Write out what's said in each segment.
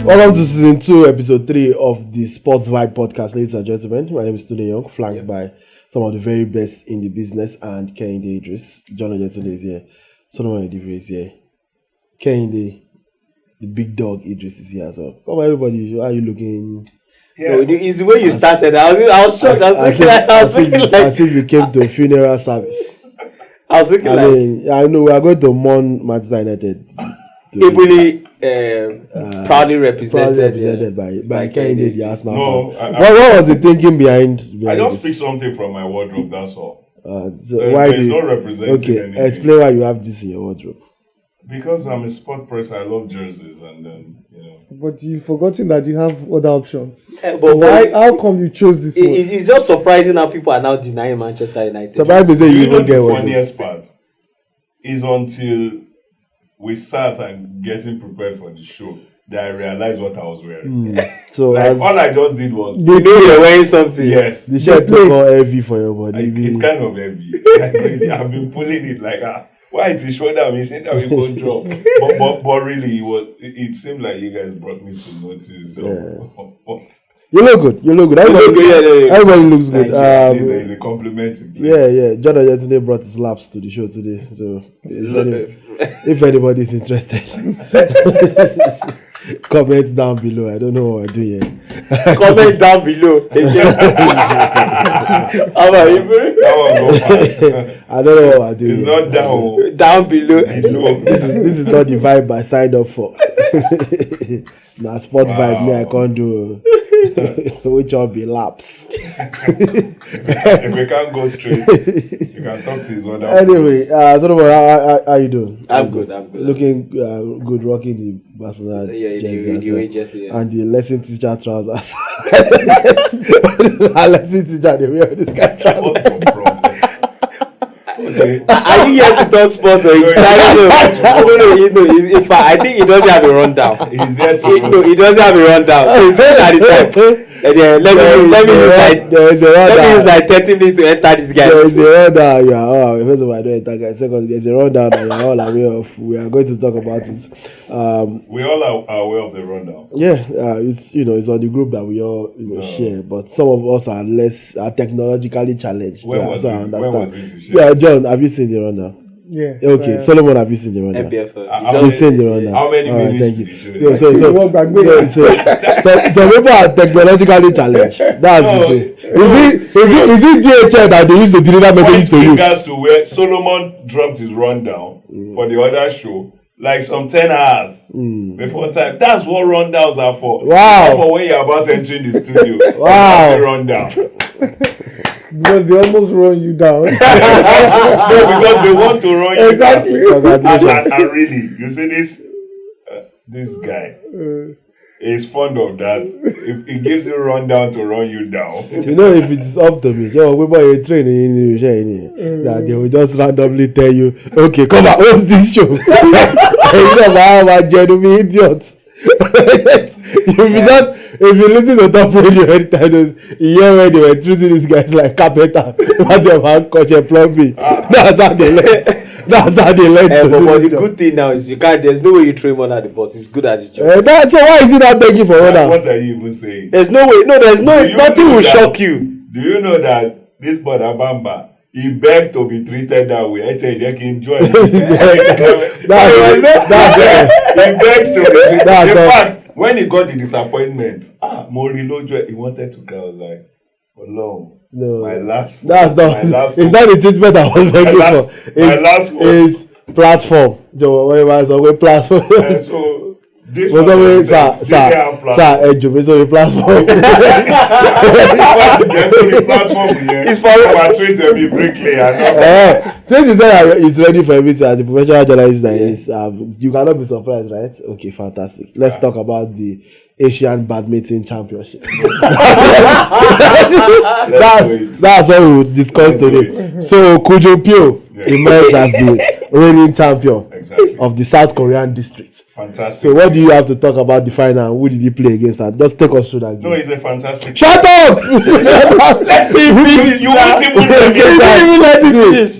Welcome to season 2, episode 3 of the Sports Vibe podcast, ladies and gentlemen. My name is Tobi Young, flanked by some of the very best in the business, and Kehinde Idris. John Ojetunde is here. Solomon Edivre is here. Kehinde, the big dog Idris, is here as well. Come on, everybody. How are you looking? Yeah, it's the way you started. I was shocked. I was thinking like as if you came to a funeral service. I was thinking I mean, I know we are going to mourn Manchester United. Ably proudly represented by Kehinde, the Arsenal. No, what was the thinking behind I just this? picked something from my wardrobe. That's all. There's no representing anything. Explain why you have this in your wardrobe. Because I'm a sport person, I love jerseys, and then But you've forgotten that you have other options. How come you chose this one? It's just surprising how people are now denying Manchester United. Surprise me, say you know don't get the one. funniest part is until we sat and getting prepared for the show that I realized what I was wearing. So All I just did was You know you're wearing something. yes, the shirt look all heavy for your body. it's kind of heavy. I've been pulling it like why it is shoulder me saying that we go drop. But really it seemed like you guys brought me to notice what. You look good. Everybody looks good. There is a compliment in place. Yeah. John Ojetunde brought his laps to the show today. So if anybody is interested, comment down below. I don't know what we're doing here. Comment down below. How about you, bro? That one go far. I don't know what we're doing It's here. not down. Down below. Below. This is not the vibe I signed up for. Nah, sport vibe me I can't do. Which will be laps. If we can't go straight, you can talk to his other. Anyway, Solomon, how you doing? I'm good. Looking good, rocking the Barcelona jersey Yeah. and the lesson teacher trousers. Lesson teacher, they wear this kind of trousers. What's your problem? Okay. Are you here to talk sports or in fact, I think he doesn't have a rundown. He's here to He doesn't have a rundown. So he's saying at the time. Let me use like 30 minutes to enter this guy. There is a rundown. First of all, I don't enter guys. Second, there's a rundown and you're all aware of. We are going to talk about it. We all are aware of the rundown. Yeah, it's it's on the group that we all share, but some of us are less technologically challenged. When was it you shared? Yeah, John, have you seen the rundown? Yeah. Okay, Solomon, have you seen the rundown? MPFL. You've seen the rundown. How many minutes thank did you. you show? So people are technologically challenged. That's the thing. Is it DHL that they use to deliver messages to you? Fingers to where Solomon dropped his rundown for the other show. Like some 10 hours before time. That's what rundowns are for. Wow. Not for when you're about entering the studio. Wow. That's a rundown. Because they almost run you down. No, because they want to run you Exactly. down. Congratulations. And really, you see this guy is fond of that. If he gives you rundown to run you down. If it's up to me, we training that they will just randomly tell you, okay, come on, what's this show? Genuine idiots. If you listen to top radio anytime, you hear when they were treating these guys like carpenter, what they have culture plumbing. That's how they learn. But the good thing now is there's no way you throw him under the bus. He's good at his job. So why is he not begging for order? What are you even saying? There's no way. Nothing will shock you. Do you know that this Brother Bamba, he begged to be treated that way? I tell you, they can enjoy it. He begged to be treated. In fact, when he got the disappointment, Morilojo, he wanted to cry. I was like, oh no. My last it's not the treatment I was begging for. My last one is platform. Platform. So this was always sir, the platform. The platform here. It's for treat to be bricklayer. Since you said he's ready for everything as a professional journalist that is, you cannot be surprised, right? Okay, fantastic. Let's talk about the Asian Badminton Championship. That's what we will discuss today. So Kujo Pyo emerged as the reigning champion of the South Korean district. Fantastic. So what do you have to talk about the final? Who did he play against? And just take us through that game. No, he's a fantastic. Shut up! Let him finish. You won't even let him finish.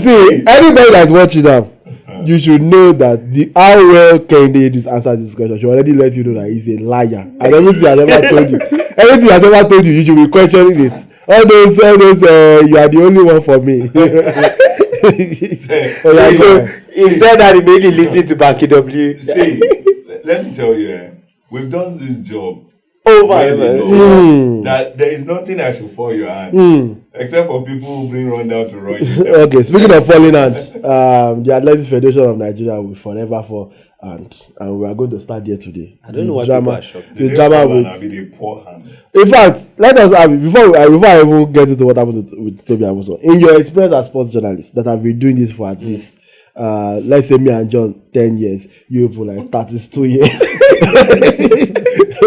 See, anybody that's watching now, you should know that the how well Kehinde Idris answers this question should already let you know that he's a liar. And everything has ever told you, you should be questioning it. All those, you are the only one for me. He said that he made you listen to Banky W. See, let me tell you, we've done this job over that there is nothing I should fall your hand except for people who bring rundown to run you. Okay, speaking of falling hand, the Athletics Federation of Nigeria will forever fall, and we are going to start there today. I don't know why people are shocked. The drama with the poor hand. In fact, let us have before I even get into what happened with Tobi Amusan. In your experience as sports journalist that have been doing this for at least let's say me and John 10 years, you for like 32 years.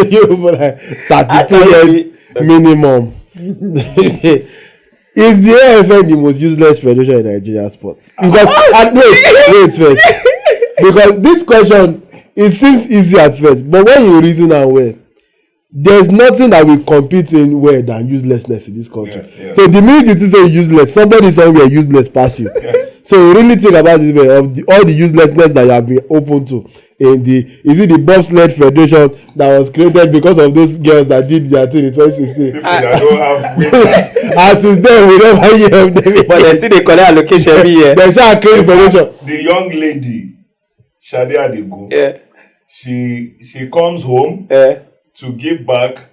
You for like 32 years minimum. Is the AFN the most useless federation in Nigerian sports? Because wait first. Because this question, it seems easy at first, but when you reason and well, there's nothing that will compete in well than uselessness in this country. Yes. So the minute you say useless, somebody somewhere useless pass you. So you really think about this way of all the uselessness that you have been open to in is it the bobsled federation that was created because of those girls that did their thing in 2016? People that don't have winners. And since then we never hear of them. But they still they collect allocation every year. They shall create federation. The young lady, Shade Adigun, she comes home to give back,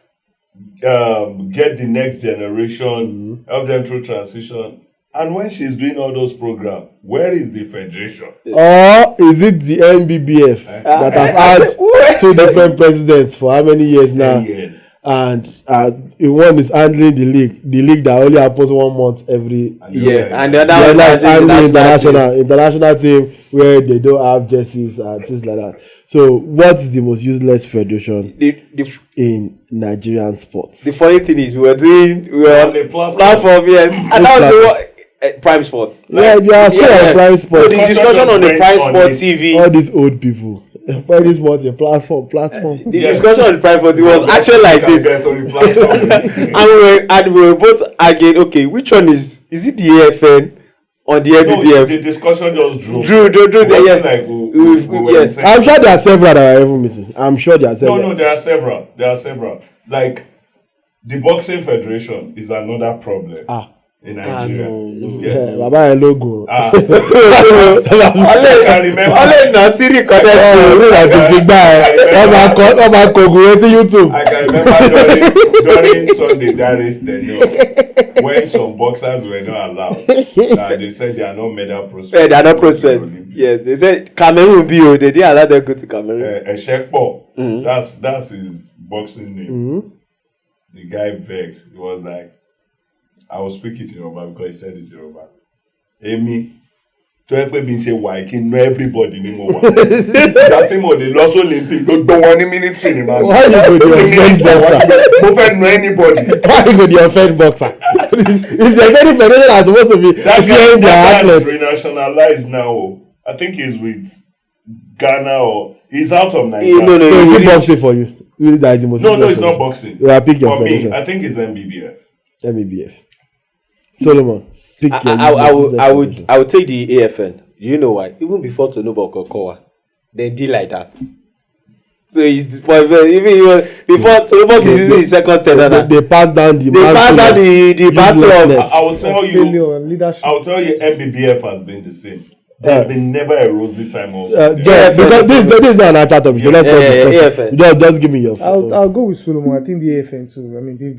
get the next generation, help them through transition. And when she's doing all those programs, where is the federation? Or is it the NBBF that have had two different presidents for how many years now? 10 years. And one is handling the league that only happens 1 month every year. And the other one is handling international team where they don't have jerseys and things like that. So what's the most useless federation in Nigerian sports? The funny thing is we were on a platform, yes. And that was Prime Sports. Yeah, you are still on Prime Sports. The discussion on the Prime Sports TV. All these old people. Prime Sports, a platform. The discussion on the Prime Sports was actually like this. And we were both arguing, okay, which one is it the AFN or the NBBF? No, the discussion just drew. Yes. I'm sure there are several that are even missing. I'm sure there are several. No, there are several. Like, the Boxing Federation is another problem. In Nigeria. Yes. Baba logo. I can remember. I can remember during Sunday Darius tenure when some boxers were not allowed. They said they are not medal prospects. They are not prospects. Yes, they said Cameroon BO. They didn't allow them to go to Cameroon. Eshekpo. That's his boxing name. The guy vexed. He was like, I will speak it in Yoruba because he said it in Yoruba. Emi, to help me say why can know everybody ni mo wa. That team of the lost Olympic don't want any ministry ni man. Why you go the offend boxer? No offend know anybody. Why you go the offend boxer? If there's any federation that's supposed to be fearing their athletes. That guy is renationalized now. I think he's with Ghana or he's out of Nigeria. No, is it boxing for you? Really, that is the most. No, it's not boxing. Yeah, pick your for federation. Me, I think it's NBBF. Solomon, pick I would take the AFN. Do you know why? Even before Tonobo Kokowa, they did like that. So it's even before Tonobo is using his second term. They passed down the battle of. I will tell you, NBBF has been the same. There's been never a rosy time also. Because this is not an attack topic, so let's discuss. Just give me your. I'll go with Solomon. I think the AFN too. I mean, they've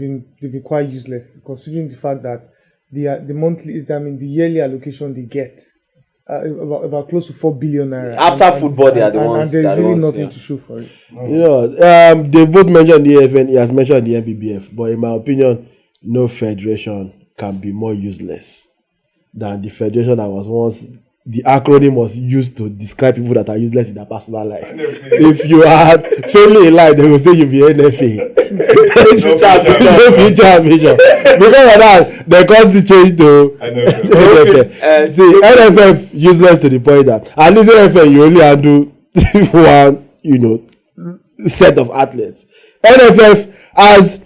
been quite useless considering the fact that the monthly, the yearly allocation they get about close to 4 billion naira. After football, they are the ones. And there's really nothing to show for it. They both mentioned the AFN. He has mentioned the NBBF, but in my opinion, no federation can be more useless than the federation that was once. The acronym was used to describe people that are useless in their personal life. If you are failing in life, they will say you'll be NFA. No future ambition. Because of that, they caused the change to NFA. See, NFF useless to the point that at least NFF you only handle one, set of athletes. NFF has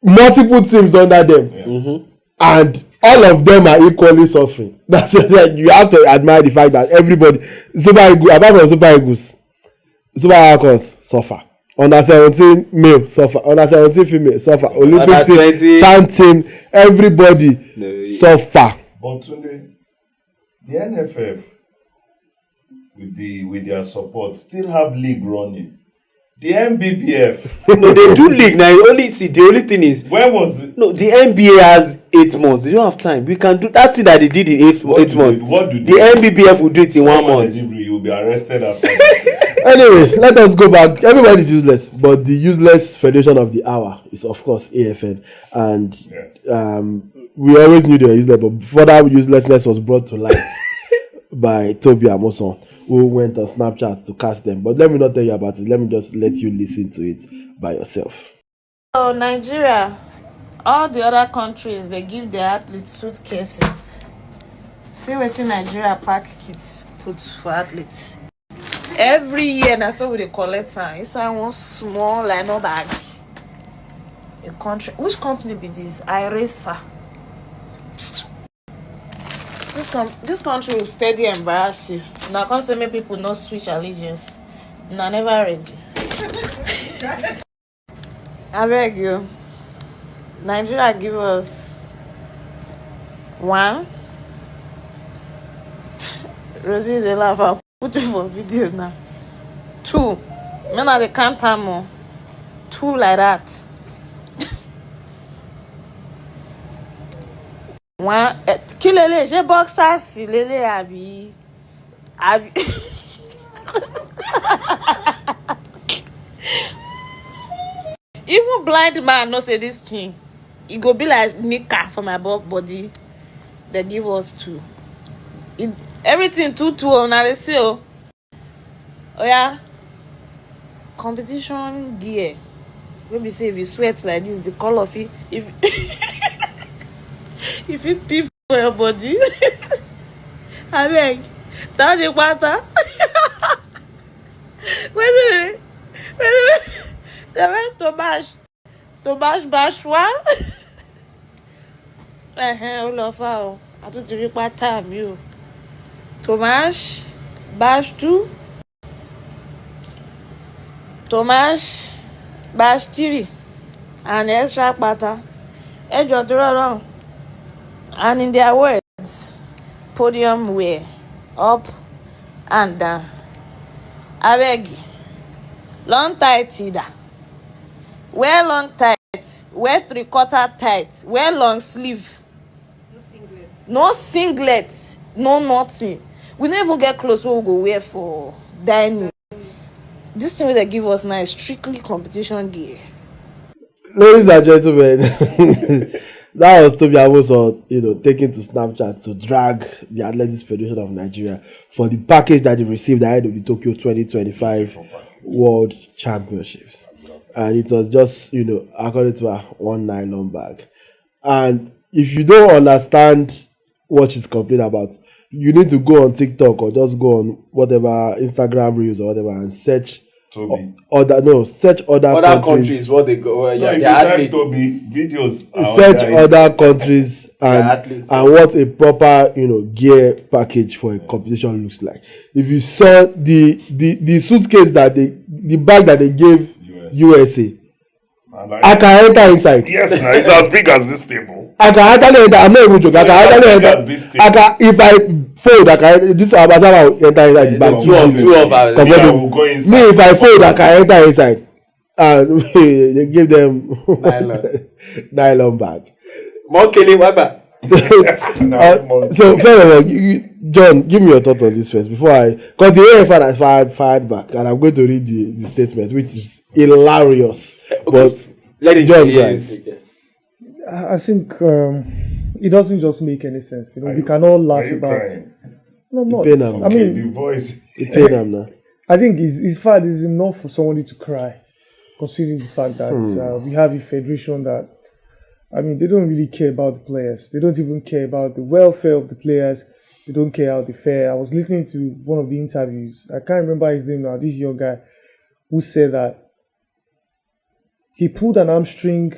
multiple teams under them, and all of them are equally suffering. That's like you have to admire the fact that everybody, Super Eagles, apart from Super Eagles, Super Falcons suffer. Under 17 male suffer. Under 17 female suffer. Olympic team, chanting, everybody suffer. But Tunde, the NFF with their support still have league running. The NBBF. No, they do league now. The only thing is. When was it? No, the NBA has 8 months. You don't have time. We can do that thing that they did in 8 months. What do the NBBF will do it in 1 month. You will be arrested after. Anyway, let us go back. Everybody is useless, but the useless federation of the hour is of course AFN, and yes. We always knew they were useless, but further uselessness was brought to light by Tobi Amusan, who went on Snapchat to cast them. But let me not tell you about it. Let me just let you listen to it by yourself. So Nigeria, all the other countries, they give their athletes suitcases. See wetin Nigeria pack kits put for athletes. Every year na so we dey collect am inside one small lino bag. A country, which company be this? Iresa. This country will steady embarrass you. Now can't say make people not switch allegiance. Nah, never ready. I beg you. Nigeria give us 1. Rosie is a laugh. I'll put it for video now. 2. Men are the count more. 2 like that. 1. Kí lélẹ̀ ṣé boxers lélẹ̀ àbí. Even blind man no say this thing. It go be like nika for my body. They give us 2. Everything 2 on they say oh yeah. Competition gear. Maybe say if you sweat like this, the color of it. If it pee for your body, I beg. Down the water. Wait a minute. They went to bash one. All of our. I don't think what time you. Tomash, bash 2. Tomash, bash 3. And extra butter. Edge of the wrong. And in their words, podium wear, up and down. I beg you, long tight either. Wear long tight, wear 3/4 tight, wear long sleeve. No singlet, no nothing. We never get clothes we go wear for dining. This thing they give us now is strictly competition gear. Ladies and gentlemen, that was Tobi Amusan, taken to Snapchat to drag the Athletics Federation of Nigeria for the package that they received ahead of the Tokyo 2025 World Championships. And it was just, according to her, one nylon bag. And if you don't understand what she's complaining about, you need to go on TikTok or just go on whatever Instagram Reels or whatever and search search other countries. What they go? If you type Tobi videos, search other countries and what a proper gear package for a competition looks like. If you saw the suitcase the bag that they gave USA, I can enter inside. Yes, now it's as big as this table. I can actually enter. I'm not even joking. I can actually enter. If I fold, this Abazama will enter inside the bag. Two of us. Me, if I fold, I can enter inside. And they give them nylon bag. More killing weapon. So first of all, John, give me your thoughts on this first because the AFN has fired back, and I'm going to read the statement, which is hilarious. But John, guys, I think it doesn't just make any sense. We can all laugh about. Crying? No, I'm not. Okay, I mean, the voice. it paid them now. I think it's fine. It's enough for somebody to cry, considering the fact that we have a federation that, they don't really care about the players. They don't even care about the welfare of the players. They don't care how they fare. I was listening to one of the interviews. I can't remember his name now. This young guy who said that he pulled an hamstring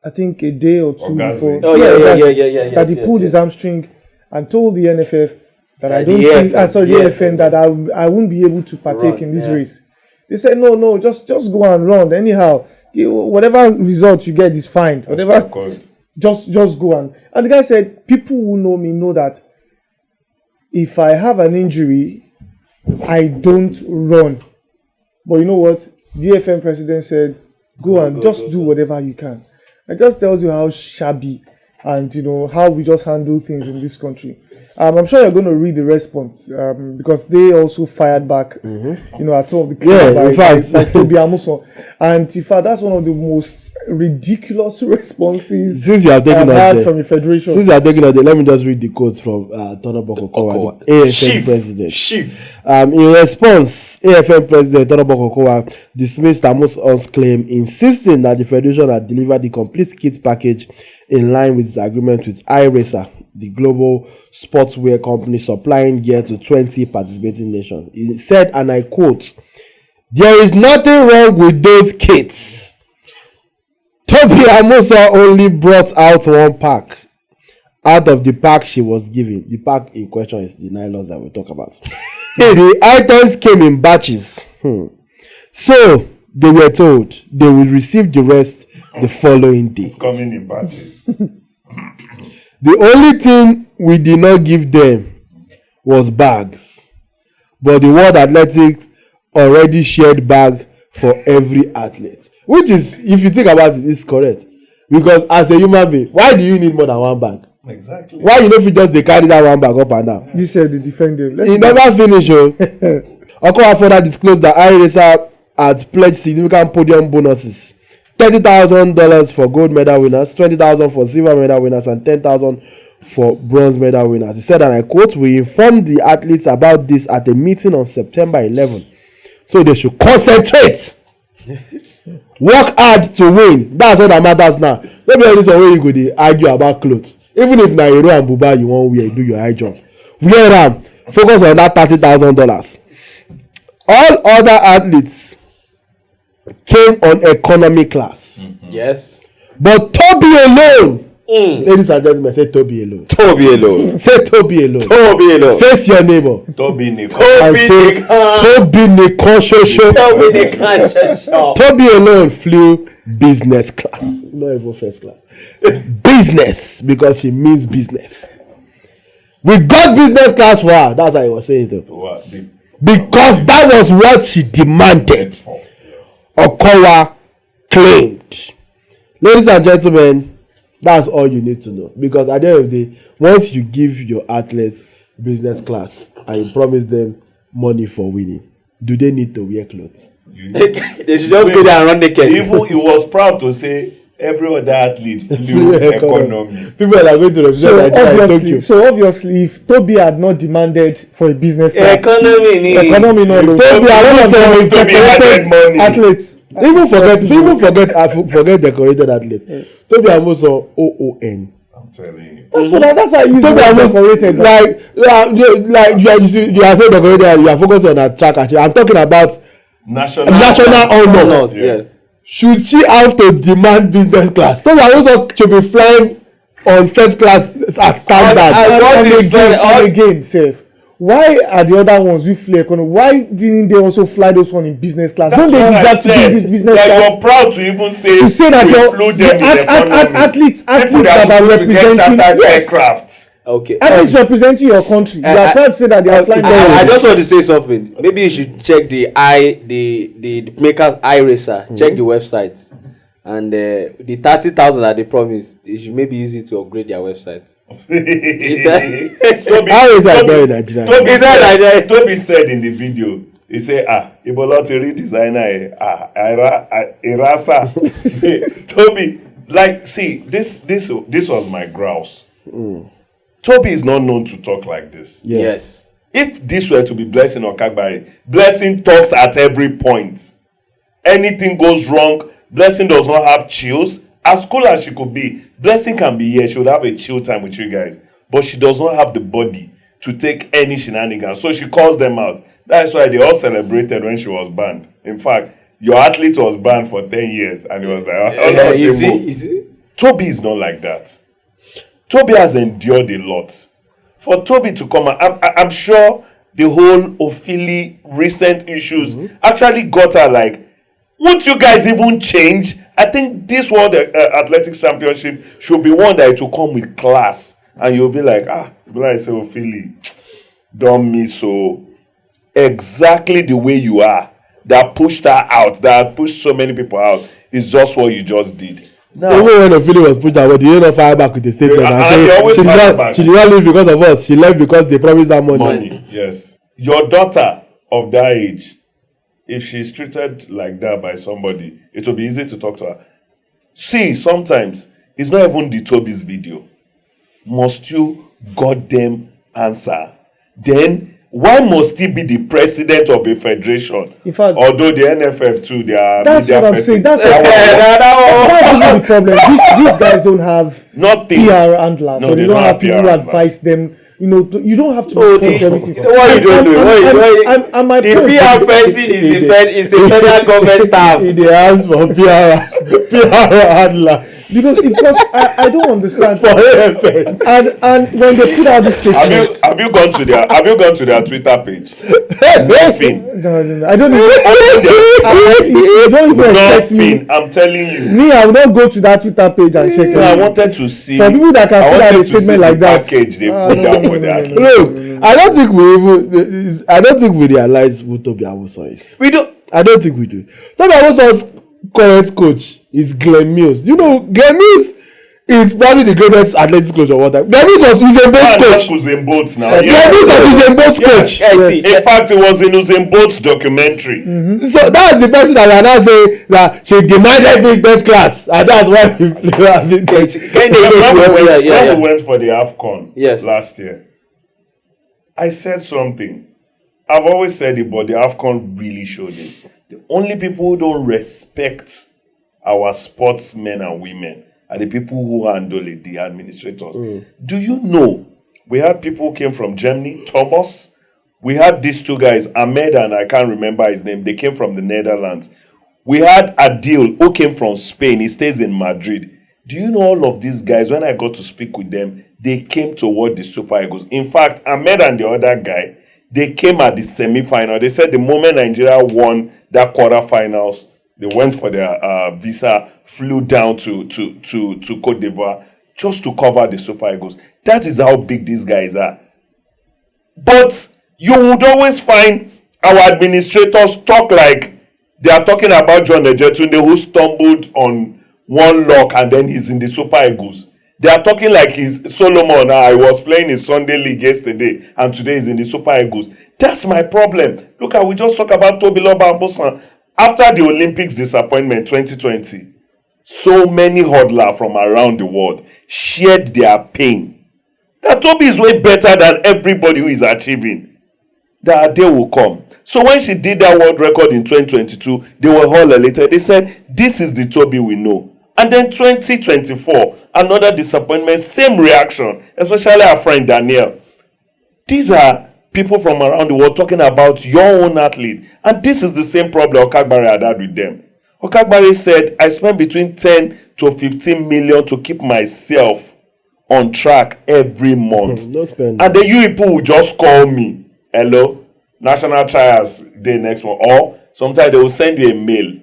I think a day or two before. Oh yeah. That he pulled his hamstring and told the NFF that I don't the think, AFN, sorry, the AFN, that I won't be able to partake in this race. They said no, just go and run anyhow. Whatever result you get is fine. Whatever, just go and the guy said, people who know me know that if I have an injury, I don't run. But you know what? The AFN president said, go do whatever you can. It just tells you how shabby and how we just handle things in this country. I'm sure you're going to read the response because they also fired back, at some of the claims by Tobi Amusan. And in fact, that's one of the most ridiculous responses I've had from the federation. Since you are taking on let me just read the quotes from Tobi Amusan, AFN president. In response, AFN president Tobi Amusan dismissed Amusan's claim, insisting that the federation had delivered the complete kit package in line with its agreement with iRacer, the global sportswear company supplying gear to 20 participating nations. He said, and I quote, "There is nothing wrong with those kits. Tobi Amusan only brought out one pack out of the pack she was given." The pack in question is the nylons that we talk about. The items came in batches. So they were told they will receive the rest the following day. It's coming in batches. The only thing we did not give them was bags, but the World Athletics already shared bag for every athlete, which is, if you think about it, is correct. Because as a human being, why do you need more than one bag? Exactly. Why you know if you just carry that one bag up and down? You said the defender. He never finished. Okowa further disclosed that iRacer had pledged significant podium bonuses. $30,000 for gold medal winners, $20,000 for silver medal winners, and $10,000 for bronze medal winners. He said, and I quote, "We informed the athletes about this at a meeting on September 11, so they should concentrate, work hard to win." That's all that matters now. Maybe all this way you go argue about clothes. Even if na Hero and Buba you want wear, do your high jump, wear them. Focus on that $30,000. All other athletes came on economy class. Yes. But Tobi alone. Ladies and gentlemen, say Tobi alone. Tobi alone. Say Tobi alone. Tobi alone. Face your neighbor. Tobi Nikan. And say Tobi Nikan Shosho. Tobi Nikan Shosho. Tobi alone flew business class. Not even first class. Business, because she means business. We got business class for her. That's how I was saying it. Because that was what she demanded. Okowa claimed. Ladies and gentlemen, that's all you need to know. Because at the end of the day, once you give your athletes business class and you promise them money for winning, do they need to wear clothes? They should just go there and run naked. Even he was proud to say every other athlete flew economy. People are going to represent Nigeria. So obviously, if Tobi had not demanded for a business class, economy no. Tobi had money. Athletes. Even forget decorated athletes. Tobi Amusan OON. I'm telling you. That's why I use Tobi decorated. Like you are saying decorated, you are focused on a track. I'm talking about national honors. Yes. Should she have to demand business class? Tobi Amusan should be flying on first class as standard. And again, Seth, why are the other ones who fly economy? Why didn't they also fly those one in business class? That's Don't they deserve to get this business class? You're proud to even say that the athletes people that are representing aircraft. Okay. Athletes representing your country. You are proud to say that they are flying. I just want to say something. Maybe you should check the maker's iRacer. Check the website. And the 30,000 that they promised, they should maybe use it to upgrade their website. Tobi said in the video, he said, Ibolotiri designer, Erasa. Tobi, like, see, this was my grouse. Tobi is not known to talk like this. Yes. If this were to be Blessing or Kagbari, Blessing talks at every point. Anything goes wrong, Blessing does not have chills. As cool as she could be, Blessing can be here. She would have a chill time with you guys. But she does not have the body to take any shenanigans. So she calls them out. That's why they all celebrated when she was banned. In fact, your athlete was banned for 10 years. And he was like, you see? Tobi is not like that. Tobi has endured a lot. For Tobi to come out, I'm sure the whole Ofili recent issues actually got her like, won't you guys even change? I think this World Athletics Championship should be one that it will come with class. And you'll be like, say, Ofili, don't miss so exactly the way you are. That pushed her out, that pushed so many people out, is just what you just did. Now, even when Ofili was pushed out, did you not fire back with the statement and say she did not leave because of us, she left because they promised her money? Yes. Your daughter of that age, if she's treated like that by somebody, it will be easy to talk to her. See, sometimes it's not even the Tobi's video. Must you goddamn answer? Then why must he be the president of a federation? In fact, although the NFF too, they are. That's what I'm saying. That's the problem. These guys don't have nothing. PR handlers, so they don't have people who advise them. You don't have to respond to everything. What you don't do? The PR person is a federal government staff. He asked for PR handlers. Because I don't understand. For AFN. And when they put out this statement, have you gone to their Twitter page? Nothing. No. I don't even. You don't even expect me. I'm telling you. Me, I will not go to that Twitter page and check it. I wanted to see. For people that can put out a statement like that. Package they put down for their. Look, I don't think we realize who Tobi Amusan is. We don't. I don't think we do. Tobi Amusan's current coach is Glenn Mills. You know, Glenn Mills is probably the greatest athletics coach of all time. Glenn Mills was Usain Bolt's coach. Usain Bolt now. Glenn Mills was Usain Bolt's coach. Yes. In fact, it was in Usain Bolt's documentary. So that's the person that I now say that she demanded big Dutch class, and that's why we we went for the AFCON last year. I said something. I've always said it, but the AFCON really showed it. The only people who don't respect our sportsmen and women are the people who handle it, the administrators. Do you know, we had people who came from Germany, Thomas. We had these two guys, Ahmed and I can't remember his name. They came from the Netherlands. We had Adil who came from Spain. He stays in Madrid. Do you know all of these guys, when I got to speak with them, they came toward the Super Eagles. In fact, Ahmed and the other guy, they came at the semi-final. They said the moment Nigeria won that quarterfinals, they went for their visa, flew down to Cote d'Ivoire just to cover the Super Eagles. That is how big these guys are. But you would always find our administrators talk like they are talking about John Ejetunde, who stumbled on one lock and then he's in the Super Eagles. They are talking like he's Solomon. I was playing in Sunday League yesterday and today he's in the Super Eagles. That's my problem. Look, we just talk about Tobi Amusan. After the Olympics disappointment 2020, so many hodlers from around the world shared their pain. That Tobi is way better than everybody who is achieving. That day will come. So when she did that world record in 2022, they were all elated. They said, this is the Tobi we know. And then 2024, another disappointment, same reaction, especially our friend Daniel. These are people from around the world talking about your own athlete. And this is the same problem Okagbare had with them. Okagbare said, I spend between 10 to 15 million to keep myself on track every month. And then you people will just call me. Hello, national trials day next month. Or sometimes they will send you a mail.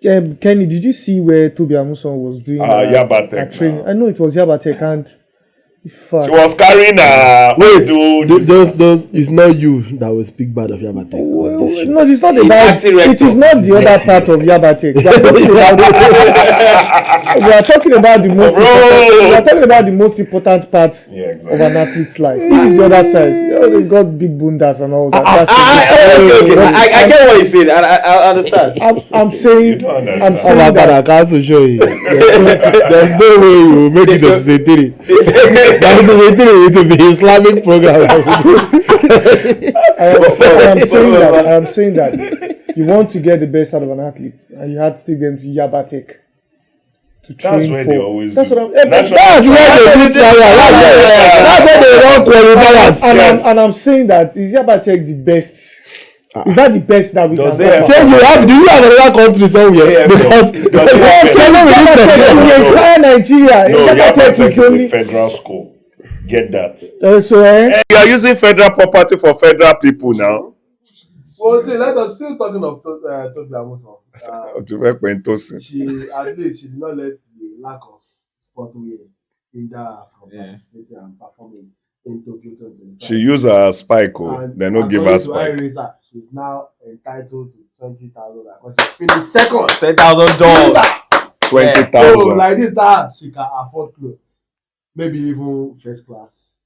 Kenny, did you see where Tobi Amusan was doing Yabatek training? I know it was Yabatek, and she was carrying those it's not you that will speak bad of Yabatek. No, it's not about it is not the other part of Yabatek. We are talking about the most important part of an athlete's life. This is the other side. They've got big bundas and all that. I get what you're saying. I understand. I'm saying you don't understand. I'm saying that I can't show you. There's no way you will make it to society. That is to be Islamic program. I am saying that you want to get the best out of an athlete, and you had to take them to Yabatek to train. That's where they always. That's do. what I'm. That's where they do trial. That's where they don't qualify us. And I'm saying that is Yabatek the best Is that the best that we can Does do? it- Do you have another country somewhere? AFN. Because Does it happen? The entire Nigeria. No, Never Yapatech take is it a only. federal school. Get that. You are using federal property for federal people now. Well, see, let us still talking of Tobi Amusan. She at least she did not let the lack of sporting wear hinder her from participating and performing in Tokyo 2025. She used her spike, they no give her according to spike. iRacer, she's now entitled to 20,000. Because she finished second. $10,000. 20,000. So like this, that she can afford clothes, maybe even first class.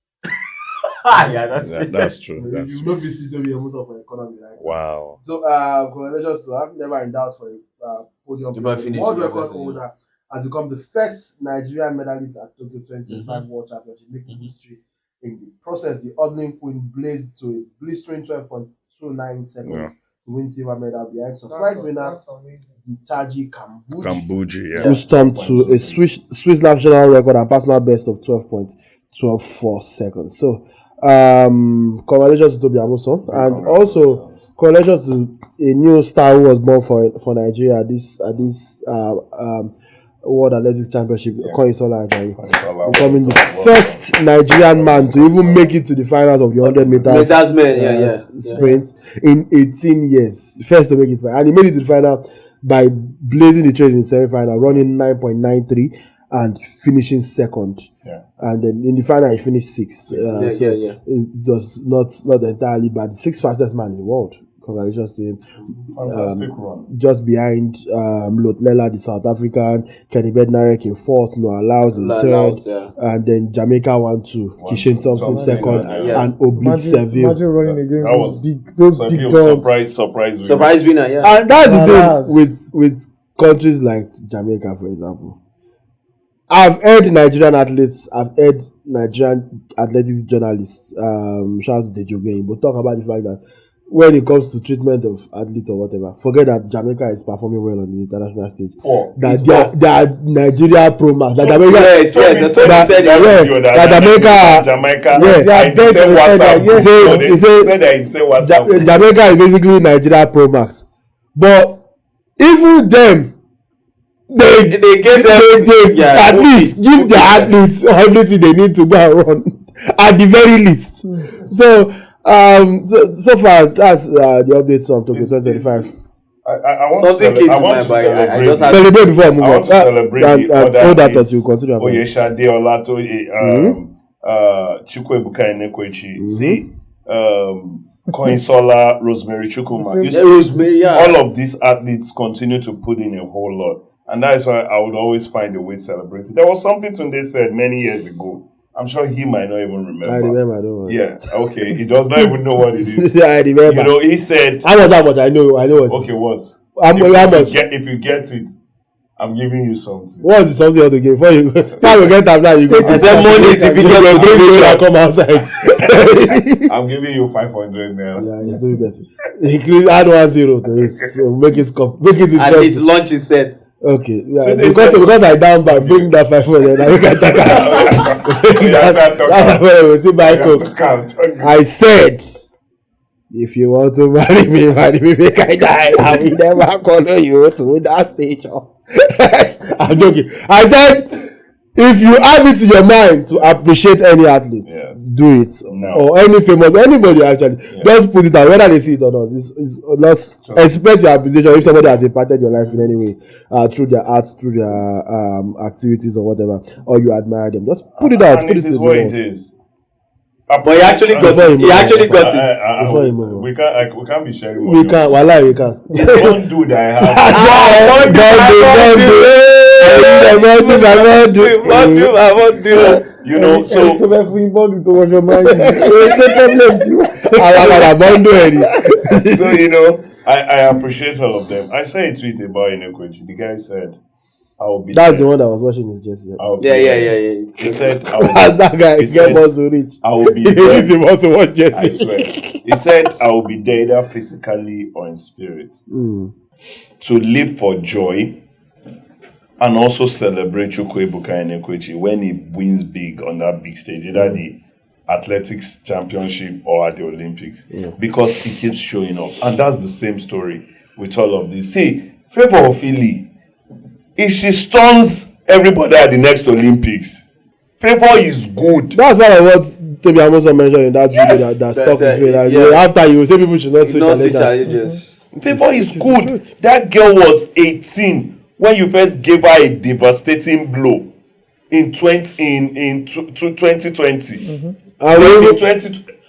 Yeah, that's Yeah, that's true. You That's will true. not visit Tobi Amusan for economy, right? Wow. So, congratulations to her. Never in doubt for a podium. Dubai finished World with record everything. holder has become the first Nigerian medalist at Tokyo 2025 World Championship, making history in the process. The hurdling queen blazed to a blistering 12.29 seconds to win silver medal behind surprise winner Ditaji Kambuji, yeah. who stormed to a Swiss national record and personal best of 12.124 seconds. So, congratulations to Tobi Amusan, and also congratulations to a new star who was born for Nigeria at this World Athletics Championship, Koinsola Ajayi, becoming the first Nigerian man to even make it to the finals of the 100 meters sprint in 18 years. First to make it, and he made it to the final by blazing the trail in the semi-final, running 9.93 and finishing second. Yeah. And then in the final he finished sixth. It was not entirely bad. The sixth fastest man in the world. Congratulations to him. Fantastic run. Just behind Lotlela, the South African, Kenny Bednarek in fourth, Noah Lyles in third, and then Jamaica 1-2, Kishan Thompson second, and Oblique Seville. Imagine running against That was those big dogs. Surprise winner, yeah. And that's the Malawi. thing with countries like Jamaica, for example. I've heard Nigerian athletes, I've heard Nigerian athletics journalists, shout out to Dejoge, but talk about the fact that when it comes to treatment of athletes or whatever, forget that Jamaica is performing well on the international stage. That they are Nigeria Pro Max. That Jamaica, Jamaica is basically Nigeria Pro Max. But even them, they at least give their athletes everything they need to go and run at the very least. So far that's the updates from Tokyo 2025. I want to celebrate. Celebrate before I move on. I want to celebrate the other athletes. Oyeshade Olatoye, Chukwuebuka Enekwechi. See, Koinsola, Rosemary Chukwuma. You see, all of these athletes continue to put in a whole lot. And that is why I would always find a way to celebrate it. There was something Tunde said many years ago. I'm sure he might not even remember. I remember, don't worry. Yeah, okay. He does not even know what it is. I remember. You know, he said... How much? I know what. Okay, what? How much? If you get it, I'm giving you something. What's the something you have to give? Before you get time now, you go. I said money is the biggest come outside. I'm giving you 500 now. Yeah, it's doing best. Increase, add 10 to it. So make it interesting. And his lunch is set. Okay, yeah, So because I down by bring that 500, I can take I said, if you want to marry me, make I die. I will never follow you to that stage. I'm joking. I said, if you have it in your mind to appreciate any athlete, do it. No. Or any famous, anybody actually, just put it out, whether they see it or not. It's not express your appreciation if somebody has impacted your life in any way, through their arts, through their activities or whatever, or you admire them. Just put it out. And put it is to what the it world. is. But he actually got it. He actually got it. Before you move on. We can't be sharing. We can't. Wallahi, we can't. It's one dude I have. You know, so you know, I appreciate all of them. I saw a tweet about Enekwechi. The guy said, "I will be." That's the one that was watching his jersey. Yeah. He said, "That guy get more so rich." I will be. He's the one to watch jersey. I swear. He said, "I will be there either physically or in spirit to live for joy." And also celebrate Chukwuebuka Enekwechi when he wins big on that big stage, either the athletics championship or at the Olympics because he keeps showing up. And that's the same story with all of this. See, Favour Ofili, if she stuns everybody at the next Olympics, Favour is good. That's part of what Tobi Amusan mentioned in that video that stuff is made. Like, after you say people should not switch challenges. Favour is good. That girl was 18 when you first gave her a devastating blow in 2020. And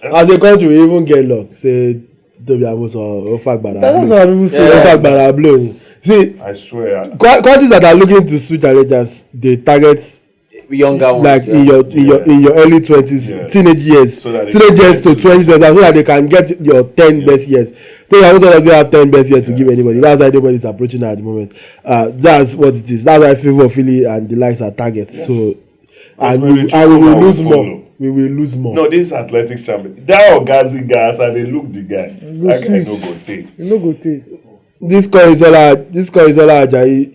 as a country, we even get luck. Say Tobi Amusan, That's what people say. Blow. See, I swear. Countries that are looking to switch challenges, they target younger ones, like in your early 20s, teenage years, to 20s, so that they can get your 10 best years. Tobi Amusan doesn't have 10 best years to give anybody. That's why anybody is approaching her at the moment. That's what it is. That's why Favour Ofili and the likes are targets. Yes. So and we will lose more. We will lose more. No, this athletics champion. That Ogazi guys and they look the guy. That guy no go take. No go take. This Koizola Ajayi,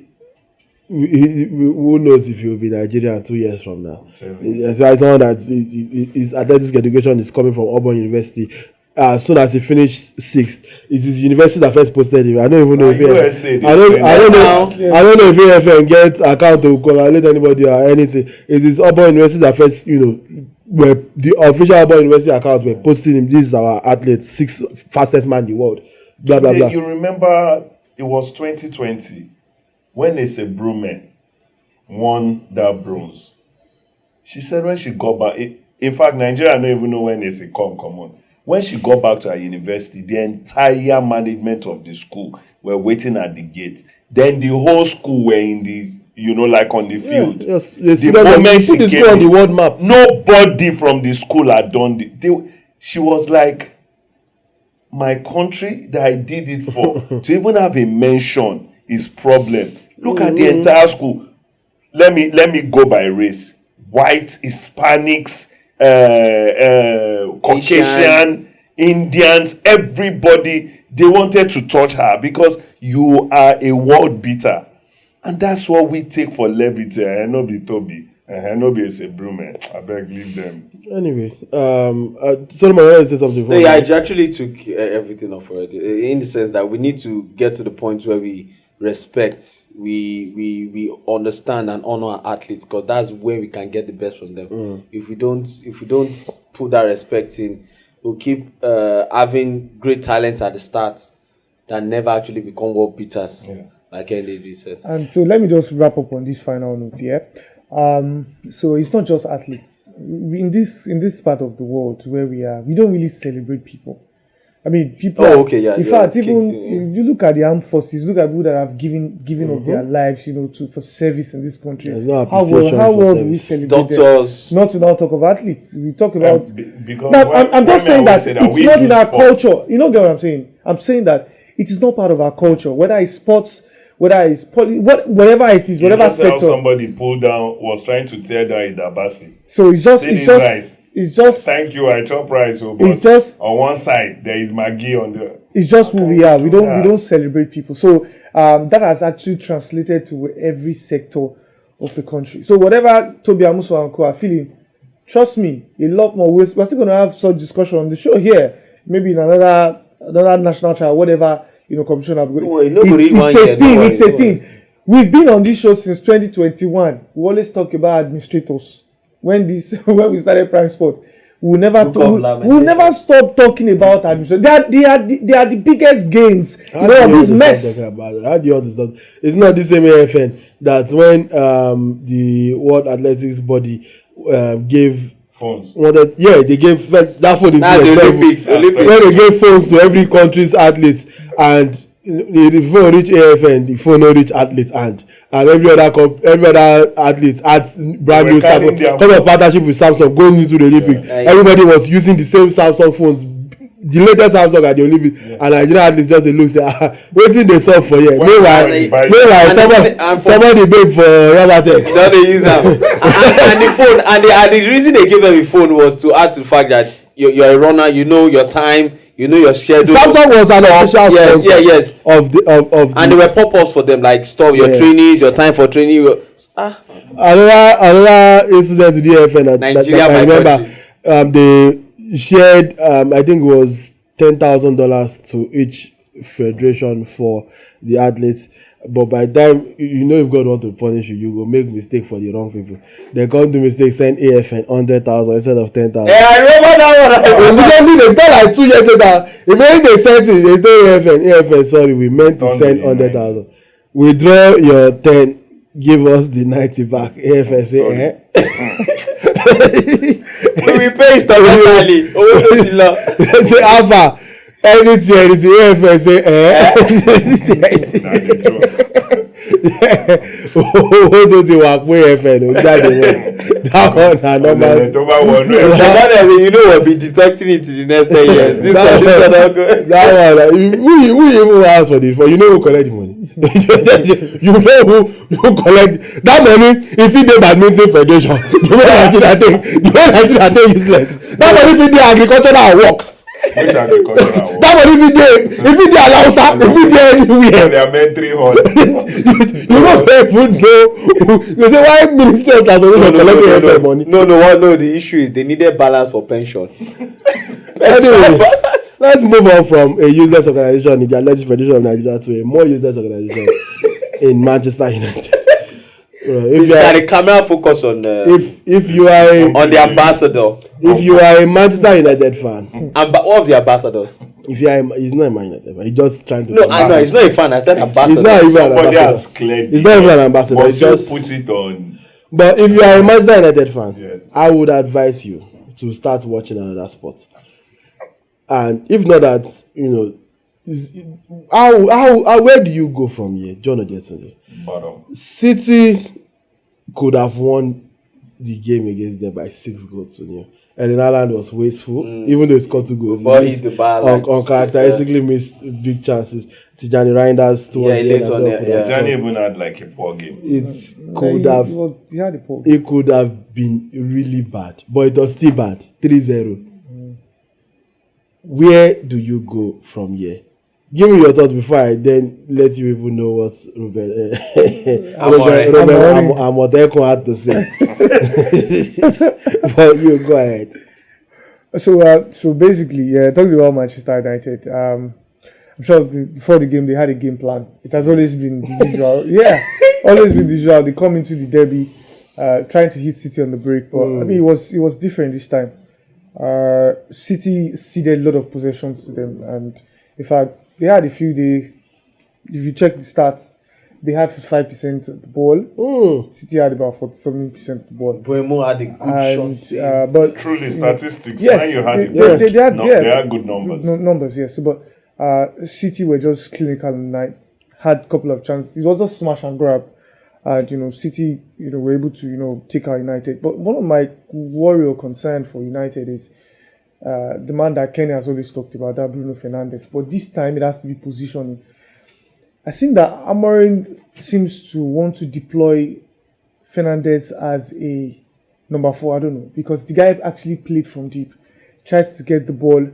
who knows if he will be Nigerian 2 years from now? That's why someone that his athletics education is coming from Auburn University. As soon as he finished 6th, it's his university that first posted him. I don't even know if I don't know if AFN gets account to correlate anybody or anything. It is Auburn University that first, where the official Auburn University account were posting him. This is our athlete, 6th fastest man in the world. Blah blah blah. You remember it was 2020 when Ruben won that bronze. She said when she got back, in fact, Nigeria don't even know when they say come on. When she got back to her university, the entire management of the school were waiting at the gate. Then the whole school were in the, like on the field. Yes, the moment she came on the world map. Nobody from the school had done she was like, my country that I did it for, to even have a mention is problem. Look at the entire school. Let me go by race. White, Hispanics, Caucasian, Indians, everybody, they wanted to touch her because you are a world beater. And that's what we take for levity. I no be Tobi. I no be a Ruben. I beg, leave them. Anyway, Solomon, I want to say something. No, yeah, I actually took everything off already. In the sense that we need to get to the point where we respect, we understand and honor our athletes, because that's where we can get the best from them. If we don't put that respect in, we'll keep having great talents at the start that never actually become world beaters, like NDG said. And so let me just wrap up on this final note here. So it's not just athletes. In this part of the world where we are, we don't really celebrate people. I mean, people. In fact, even you look at the armed forces, look at people that have given up their lives, for service in this country. How well do we celebrate doctors? Them? Not to now talk of athletes. We talk about. Because I'm just saying that it's not in our culture. You know, get what I'm saying? I'm saying that it is not part of our culture. Whether it's sports, whether it's whatever it is, whatever sector. How somebody was trying to tear down Idabasi. So it's just. Thank you. I chop rice. But just on one side there is Maggie on the. It's just who we are. We don't celebrate people. So that has actually translated to every sector of the country. So whatever Tobi Amusan and co are feeling, trust me, a lot more. We're still going to have such discussion on the show here. Maybe in another national trial, whatever competition. It's a thing. We've been on this show since 2021. We always talk about administrators. When we started Prime Sport, we'll never stop talking about administrators. They are the biggest gains. This mess. How do you understand? It's not the same AFN that when the World Athletics body gave phones. They gave that phone. Olympics. When they gave phones to every country's athletes, and the phone reach AFN, the phone no reach athletes and every other athlete had brand new Samsung, come of partnership with Samsung going into the Olympics. Everybody was using the same Samsung phones, the latest Samsung at the Olympics, and Nigerian athletes just look say, waiting they solve for here. Meanwhile, somebody beg for Rabatech. Now they use them, and the phone, and the reason they gave them the phone was to add to the fact that you're a runner, you know your time. You know your schedule. Samsung was an official sponsor of and they were pop-ups for them, like stop your trainings, your time for training. Another incident with the AFN that I remember. They shared, I think it was $10,000 to each federation for the athletes. But by the time if God want to punish you, you will make mistake for the wrong people. They can't do mistake, send AFN 100,000 instead of 10,000. Yeah, I remember that one. Immediately they start like 2 years later. Immediately they sent it, they told AFN, sorry, we meant to send 100,000. Withdraw your 10, give us the 90 back. AFN say, we pay instantly. They say, Alpha. Anything, AFN say, do the work with AFN? That one, normal. We'll be detecting it in the next 10 years. That one, who even ask for this? Who collect the money? You know who collect that money? If it the badminton federation, the way Nigeria take useless. That money if it the agricultural works. Which agricultural work? That money if it the Alausa, if it the anywhere. Elementary hall. You don't even know. You say why Minister of Transportation collect AFN money? No. The issue is they needed balance for pension. Anyway, let's move on from a useless organization in the Athletics Federation of Nigeria to a more useless organization in Manchester United. If you are the camera focus on if you are on the ambassador. If you are a Manchester United fan, and what of the ambassadors? If you are, he's not a Man United fan. He's just trying to. No, I know he's not a fan. I said ambassador. He's not even an ambassador. He's not even an ambassador. He's just put it on. But if you are a Manchester United fan, yes, I would advise you to start watching another sport. And if not that, how where do you go from here, John Ojetunde? Bottom. City could have won the game against them by 6 goals to 0. And then Haaland was wasteful, even though he scored 2 goals. But he's the ball. Uncharacteristically missed big chances. Tijani Reinders Tijani even had like a poor game. It could have been really bad, but it was still bad. 3-0. Where do you go from here? Give me your thoughts before I then let you even know what Ruben Amorim had to say. But you go ahead. So basically, talking about Manchester United, I'm sure before the game they had a game plan. It has always been the usual. Always been the usual. They come into the derby, trying to hit City on the break, but I mean it was different this time. City ceded a lot of possessions to them, and in fact they had a few days. If you check the stats, they had 55% of the ball. City had about 47% of the ball. Boemo had a good shot. But truly, statistics. Yes, when you had they had good numbers. Numbers, yes. So, but City were just clinical in the night. Had a couple of chances. It was a smash and grab. And City, were able to, take out United. But one of my worry or concern for United is the man that Kenny has always talked about, that Bruno Fernandes. But this time it has to be positioning. I think that Amorim seems to want to deploy Fernandes as a number 4. I don't know, because the guy actually played from deep, tries to get the ball,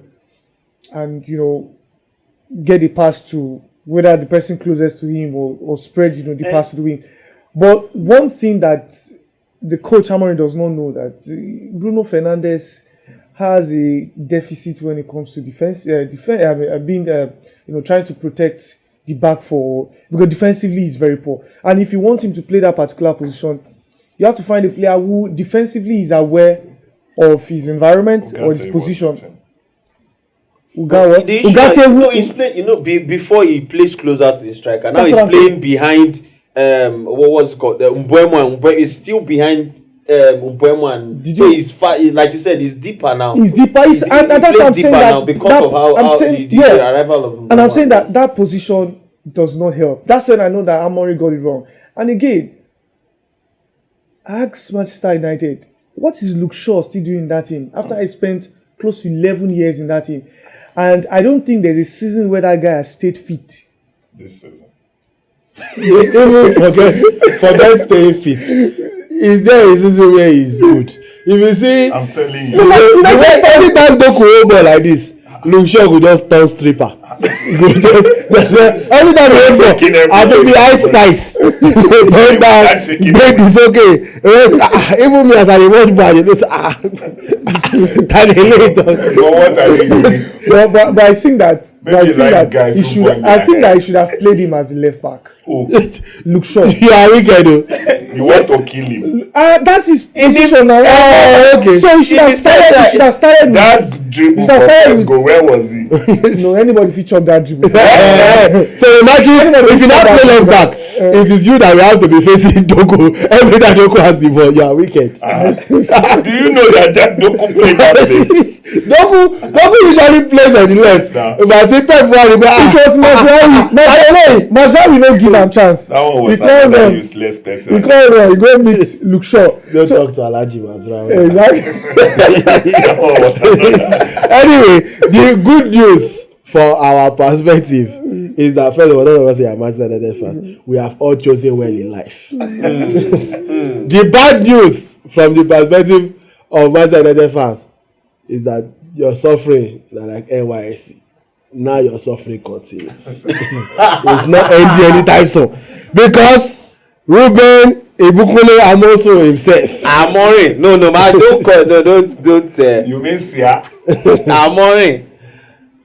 and get a pass to whether the person closest to him or spread the pass to the wing. But one thing that the coach Amorim does not know, that Bruno Fernandes has a deficit when it comes to defense. Trying to protect the back four, because defensively he's very poor. And if you want him to play that particular position, you have to find a player who defensively is aware of his environment or his position. He's playing. Before he plays closer to the striker. Now he's playing behind. What was it called? Mbeumo is still behind Mbeumo, and he's far. Like you said, he's deeper now. He's deeper. And that's what I'm saying now because of how the arrival of Mbeumo. And I'm saying that position does not help. That's when I know that Amorim got it wrong. And again, I asked Manchester United, what is Luke Shaw still doing in that team after I spent close to 11 years in that team? And I don't think there's a season where that guy has stayed fit. This season. Even forget staying fit. Is there a season where he's good? If you see, I'm telling you. anytime Doku hold ball like this, Luke Shaw could just turn stripper. Every time he went for, I think the ice spice. Going down, break is okay. Even me as I watch ball, you know, What are you doing? But I think that he should have played him as a left back. Oh. Luke Shaw. You are wicked, though. You want to kill him? That's his position now. Okay. So he should have started. That dribble for first goal, where was he? No, anybody featured that dribble. So imagine if you not play left back, it is you that will have to be facing Doku. Every time Doku has the ball, you are wicked. Do you know that Doku played that place? Doku usually plays on the left. But I think Pep won. It was Masraoui. Masraoui no give him chance. That one was another useless person. He go meet Luke Shaw. Don't talk to Alhaji Masraoui. Exactly. Anyway, the good news for our perspective is that first of all, none of us are Manchester United fans. We have all chosen well in life. The bad news from the perspective of Manchester United fans is that you're suffering like NYSC. Now your suffering continues. It's not ending anytime soon. Because Ruben Tobi Amusan himself. Amorim. No, man, don't. You mean Sia? Amorim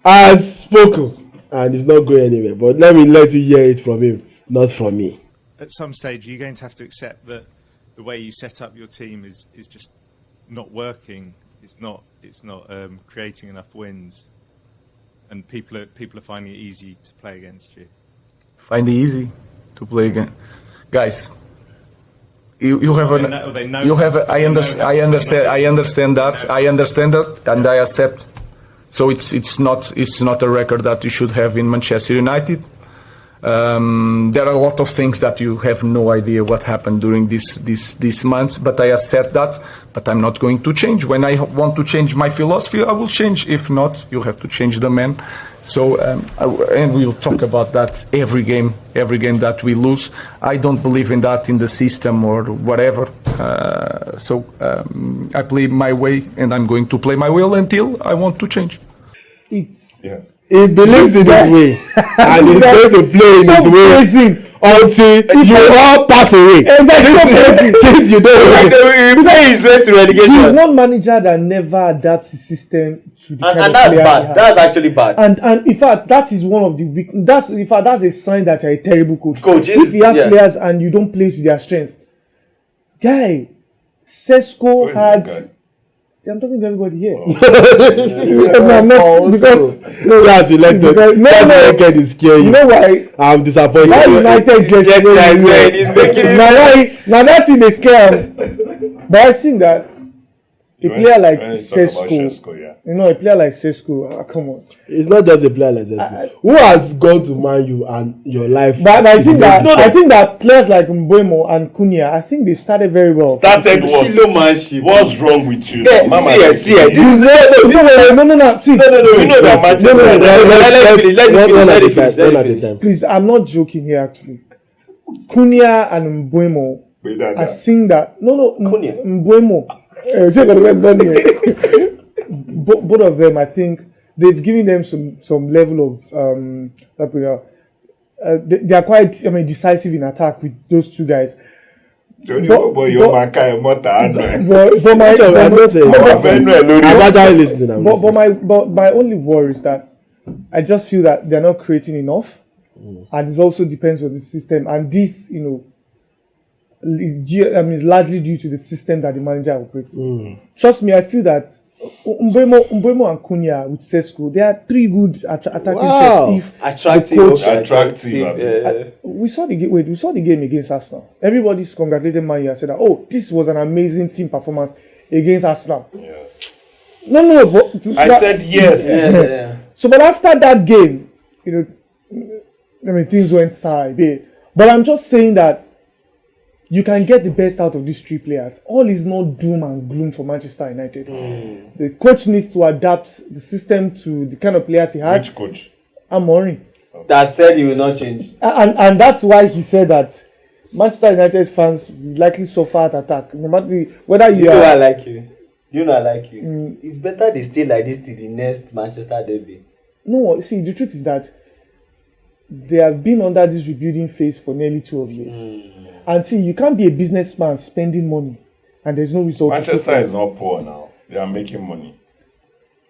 has spoken and it's not going anywhere. But let you hear it from him, not from me. At some stage, you're going to have to accept that the way you set up your team is just not working. It's not creating enough wins, and people are finding it easy to play against you. Find it easy to play against, guys. You have I understand that, and I accept. So it's not a record that you should have in Manchester United. There are a lot of things that you have no idea what happened during these months, but I accept that. But I'm not going to change. When I want to change my philosophy, I will change. If not, you have to change the man. So and we will talk about that every game that we lose. I don't believe in that in the system or whatever. So I play my way, and I'm going to play my way until I want to change. Yes. He believes in his way, and he's going to play in his way until you all pass away. Since you don't play his way to relegation. He's one manager that never adapts his system to the and that's bad. That's actually bad. And in fact, that is one of the weak. That's a sign that you're a terrible coach. If you have players and you don't play to their strength, guy, Sesko had. I'm talking to everybody here. I'm not because that's elected. That's is scary. You know why? I'm disappointed. Why United just now that thing is scary. But I think that a player like Sesko, a player like Sesko, come on. It's not just a player like Sesko. Who has gone to Man U and your life? But I think that players like Mbeumo and Cunha, I think they started very well. Started what? What's wrong with you? Yeah, Mama, see. No. See, you know that Manchester. Let me finish. Please, I'm not joking here. Actually, Cunha and Mbeumo. I think that Mbeumo. Both of them, I think they've given them some level of they are quite decisive in attack with those two guys. But my only worry is that I just feel that they're not creating enough, and it also depends on the system. And this, is largely due to the system that the manager operates. Trust me, I feel that Mbeumo and Cunha with Sesko, they are three good attacking threats. Attractive. We saw the game against Arsenal. Everybody's congratulated Man U and said that, oh, this was an amazing team performance against Arsenal. Yes. No, but I said yes. Yeah. So, but after that game, things went sour. But I'm just saying that you can get the best out of these three players. All is not doom and gloom for Manchester United. The coach needs to adapt the system to the kind of players he has. Which coach? Amorim. That said he will not change. And that's why he said that Manchester United fans will likely suffer at attack. No matter whether you are. I like you. You know, I like you. It's better they stay like this till the next Manchester derby. No, see, the truth is that they have been under this rebuilding phase for nearly 12 years. And see, you can't be a businessman spending money and there's no result. Manchester is not poor now. They are making money.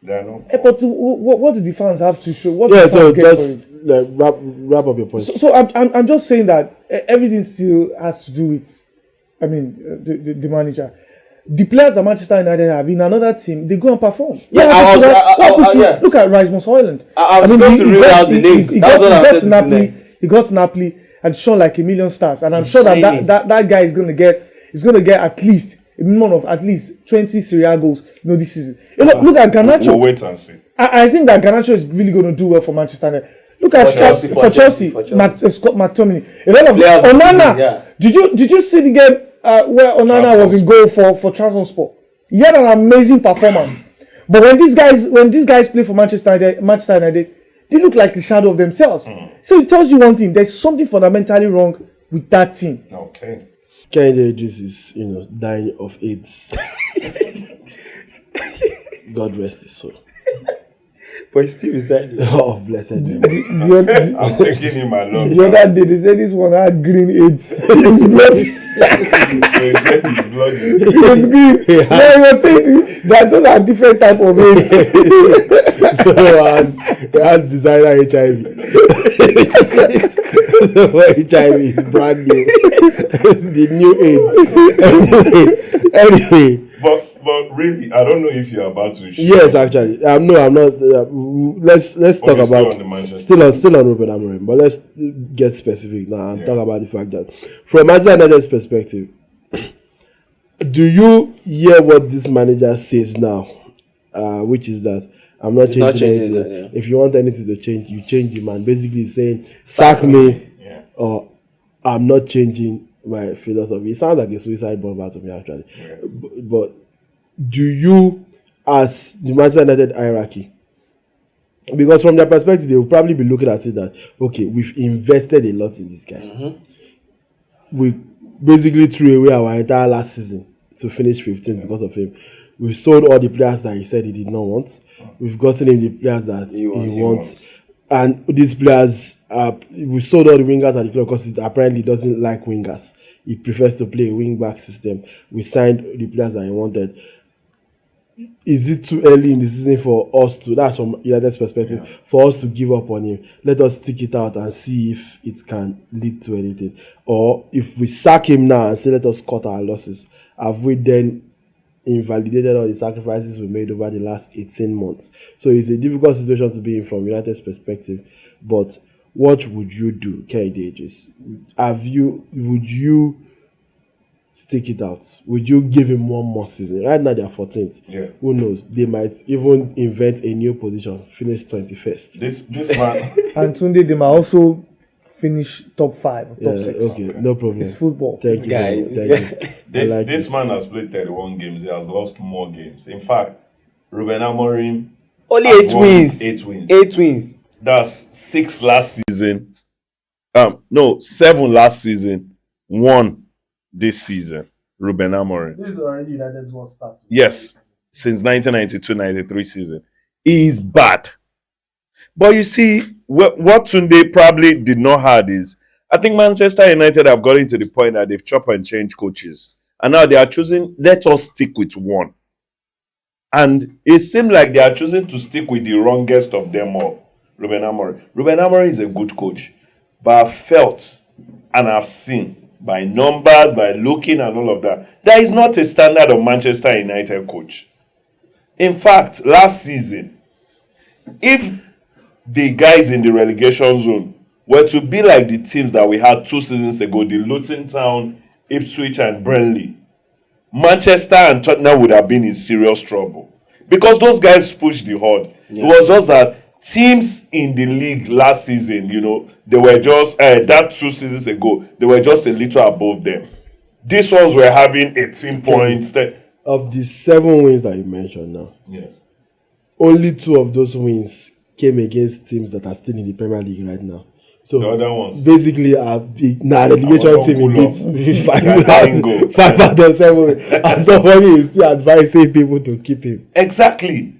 They are not poor. But what do the fans have to show? What Yeah, do the so fans get for just it? like, wrap up your point. So I'm just saying that everything still has to do with, I mean, the manager. The players that Manchester United have in another team, they go and perform. Look at Rasmus Højlund. I mean, going to read out the names. He got to Napoli, and shown like a million stars. And I'm sure that guy is going to get at least a minimum of at least 20 Serie A goals, this season. Look at Garnacho. We'll wait and see. I think that Garnacho is really going to do well for Manchester United. Look at Chelsea. Scott McTominay. A lot of Onana. Yeah. Did you see the game where Onana was in goal for Trabzonspor? He had an amazing performance. But when these guys play for Manchester United, they look like the shadow of themselves. So it tells you one thing: there's something fundamentally wrong with that team. Okay. Kehinde Idris is, dying of AIDS. God rest his soul. But he's still beside you. Oh, blessed name. I'm taking him along. The other day, they said this one had green AIDS. His blood. They said his blood is It was green. He was saying that those are different type of AIDS. So he has designer HIV. So HIV is brand new. The new AIDS. Anyway. But really, I don't know if you're about to. Yes, actually, no, I'm not. Let's talk about still on Ruben Amorim, but let's get specific now and talk about the fact that from Manchester United's perspective, do you hear what this manager says now, which is that I'm not changing anything. Yeah. If you want anything to change, you change the man. Basically, he's saying sack me, or I'm not changing my philosophy. It sounds like a suicide bomber to me, actually, but. Do you, as the Manchester United hierarchy, because from their perspective, they will probably be looking at it that, okay, we've invested a lot in this guy. We basically threw away our entire last season to finish 15th because of him. We sold all the players that he said he did not want. We've gotten him the players that he wants. And these players, we sold all the wingers at the club because he apparently doesn't like wingers. He prefers to play a wing-back system. We signed the players that he wanted. Is it too early in the season for us to, that's from United's perspective, for us to give up on him? Let us stick it out and see if it can lead to anything. Or if we sack him now and say, let us cut our losses, have we then invalidated all the sacrifices we made over the last 18 months? So it's a difficult situation to be in from United's perspective. But what would you do, Kehinde Idris? Would you stick it out? Would you give him one more season? Right now they are 14th. Yeah. Who knows? They might even invent a new position, finish 21st. This man. And Tunde, they might also finish top 5 or top 6. Okay, no problem. It's football. Thank you. Thank you. This man has played 31 games. He has lost more games. In fact, Ruben Amorim only 8 wins. 8 wins. 8 wins. That's 6 last season. 7 last season. 1 this season. Ruben Amorim. This is already United's worst start. Yes, since 1992-93 season. He is bad. But you see, what Tunde probably did not have is, I think Manchester United have gotten to the point that they've chopped and changed coaches. And now they are choosing, let us stick with one. And it seems like they are choosing to stick with the wrongest of them all, Ruben Amorim. Ruben Amorim is a good coach. But I've felt and I've seen, by numbers, by looking and all of that, there is not a standard of Manchester United coach. In fact, last season, if the guys in the relegation zone were to be like the teams that we had 2 seasons ago, the Luton Town, Ipswich and Burnley, Manchester and Tottenham would have been in serious trouble. Because those guys pushed the horde. Yeah. It was just that teams in the league last season, they were just, that 2 seasons ago, they were just a little above them. These ones were having 18 points. Of the 7 wins that you mentioned now, yes, only 2 of those wins came against teams that are still in the Premier League right now. So the other ones basically relegation team beat 5 out of 7, and somebody is still advising people to keep him. Exactly.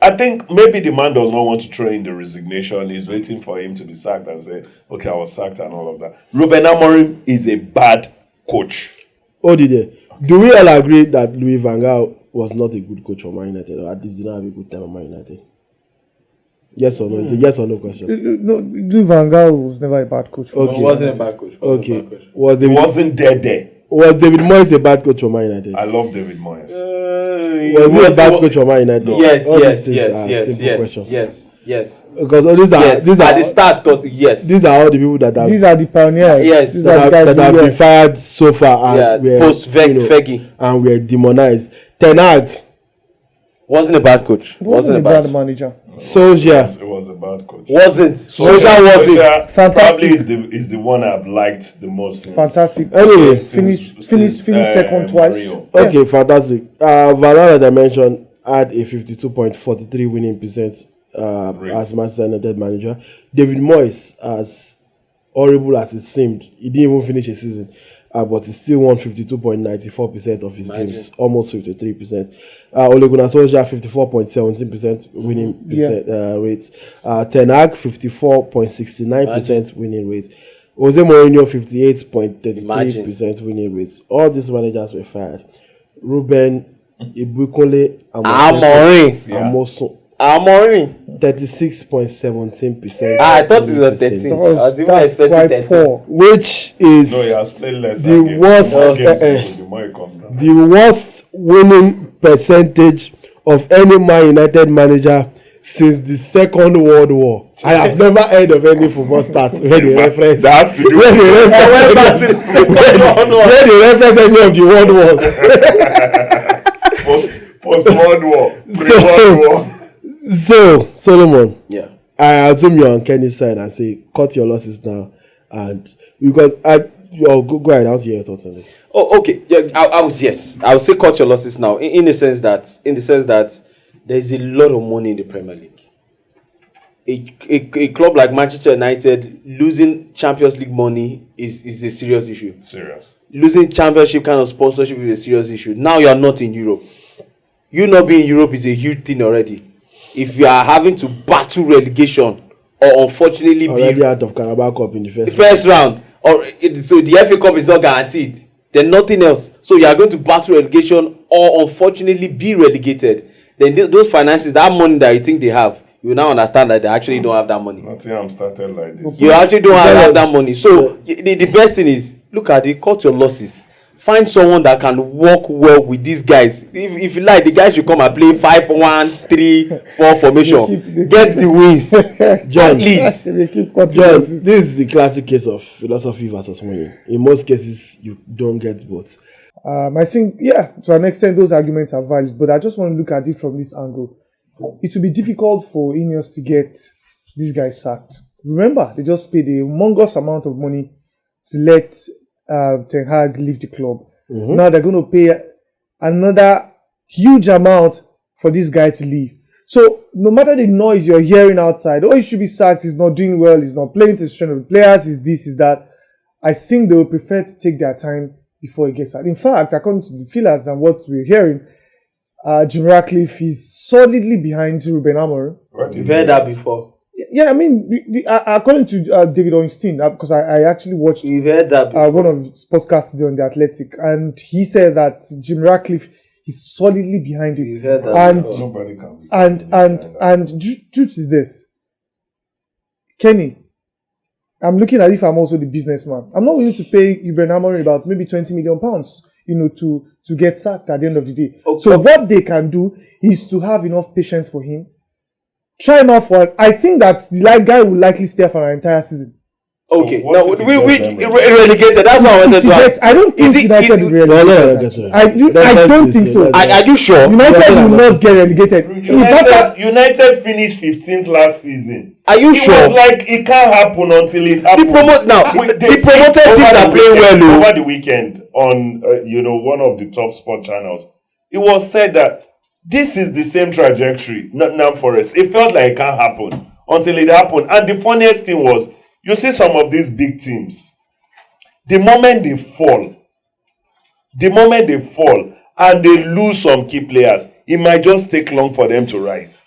I think maybe the man does not want to throw in the resignation. He's waiting for him to be sacked and say, okay, I was sacked and all of that. Ruben Amorim is a bad coach. Oh, do we all agree that Louis van Gaal was not a good coach for Man United, or at least did not have a good time at Man United? Yes or no? It's a yes or no question. No, Louis van Gaal was never a bad coach. Okay. He wasn't a bad coach. Okay. He wasn't there. Was David Moyes a bad coach for Man United? I love David Moyes. Was he a bad coach for Man United? No. Yes. Because these are at the start. Yes. These are all the people that have. These are the pioneers. Yes. That have been fired so far and were post Fergie and were demonized. Ten Hag wasn't a bad coach. Wasn't a bad manager. Solskjaer. It was a bad coach. Solskjaer wasn't. Probably is the one I've liked the most since. Fantastic. Anyway, finished second twice. Mourinho. Okay, fantastic. Valera, I mentioned, had a 52.43 winning percent as Manchester United manager. David Moyes, as horrible as it seemed, he didn't even finish a season. But he still won 52.94% of his games, almost 53%. Ole Gunnar Solskjaer 54.17% winning rates. Ten Hag 54.69% winning rate. Jose Mourinho 58.33% winning rates. All these managers were fired. Ruben Ibukole Amorim 36.17%. I thought it was 13. I was even expecting 13. Which is he has played less the worst winning percentage of any Man United manager since the Second World War. I have never heard of any football stats where they reference any of the World Wars. Post World War, pre-World War. So, Solomon, I assume you're on Kenny's side and say, cut your losses now. And because go ahead, I want to hear your thoughts on this. Oh, okay. Yeah, I would say cut your losses now. In the sense that there's a lot of money in the Premier League. A club like Manchester United losing Champions League money is a serious issue. Losing championship kind of sponsorship is a serious issue. Now you are not in Europe. You not being in Europe is a huge thing already. If you are having to battle relegation or unfortunately already out of Carabao Cup in the first round, so the FA Cup is not guaranteed, then nothing else. So you are going to battle relegation or unfortunately be relegated. Then those finances, that money that you think they have, you now understand that they actually don't have that money. Nottingham started like this. You actually don't have that money. So the best thing is, look at it, cut your losses. Find someone that can work well with these guys. If you like, the guys should come and play 5-1-3-4 formation. Get the wins. John, please. John, this is the classic case of philosophy versus money. In most cases, you don't get both. I think, to an extent, those arguments are valid. But I just want to look at it from this angle. It will be difficult for Ineos to get these guys sacked. Remember, they just paid a humongous amount of money to let Ten Hag leave the club. Mm-hmm. Now they're going to pay another huge amount for this guy to leave. So no matter the noise you're hearing outside, he should be sacked, he's not doing well, he's not playing to the strength of the players, is this, is that. I think they will prefer to take their time before he gets out. In fact, according to the feelers and what we're hearing, Jim Ratcliffe is solidly behind Ruben Amorim. You've heard that before. Yeah, I mean, according to David Ornstein, because I actually watched You've heard that one of his podcasts on The Athletic, and he said that Jim Ratcliffe is solidly behind him. You've heard that and truth is this, Kenny, I'm looking at if I'm also the businessman. I'm not willing to pay Ruben Amorim about maybe £20 million, to get sacked at the end of the day. Okay. So what they can do is to have enough patience for him. Try him out for it. I think that the guy will likely stay for an entire season. Okay, so now we relegated. That's what I wanted to ask. I don't think United will relegated. I don't think so. Are you sure? United will not get relegated. United finished 15th last season. Are you sure? It was like it can't happen until it happens. The promoted teams are playing well. Over the weekend on one of the top sport channels, it was said that this is the same trajectory, Nottingham Forest. It felt like it can't happen until it happened. And the funniest thing was, You see some of these big teams, the moment they fall and they lose some key players, it might just take long for them to rise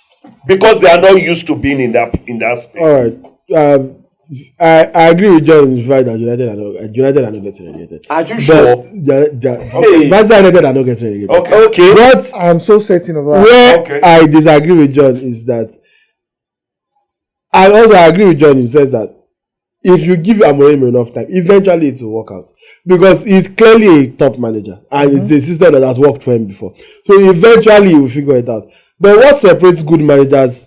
because they are not used to being in that space. All right. I agree with John in the fact that United are not getting relegated. Are you sure? Manchester United are not getting relegated. Okay. But I'm so certain of that. Where I disagree with John is that, and also I agree with John in the sense that if you give Amorim enough time, eventually it will work out because he's clearly a top manager and it's a system that has worked for him before. So eventually he will figure it out. But what separates good managers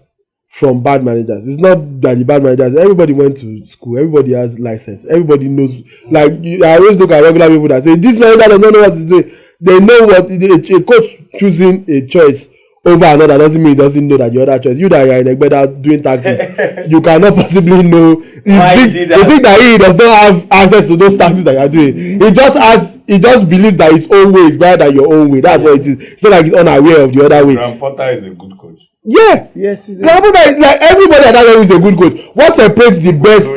from bad managers? It's not that the bad managers, everybody went to school, everybody has license, everybody knows. Like I always look at regular people that say this manager does not know what to do. They know what a coach choosing a choice over another doesn't mean he doesn't know that the other choice. You that are in Egbeda doing tactics, you cannot possibly know. You think that he does not have access to those tactics that you are doing. He just believes that his own way is better than your own way. That's what it is. It's not like he's unaware of the other way. Graham Potter is a good coach. Yeah. Yes, he's Graham Potter is like everybody at that level is a good coach. What separates the best?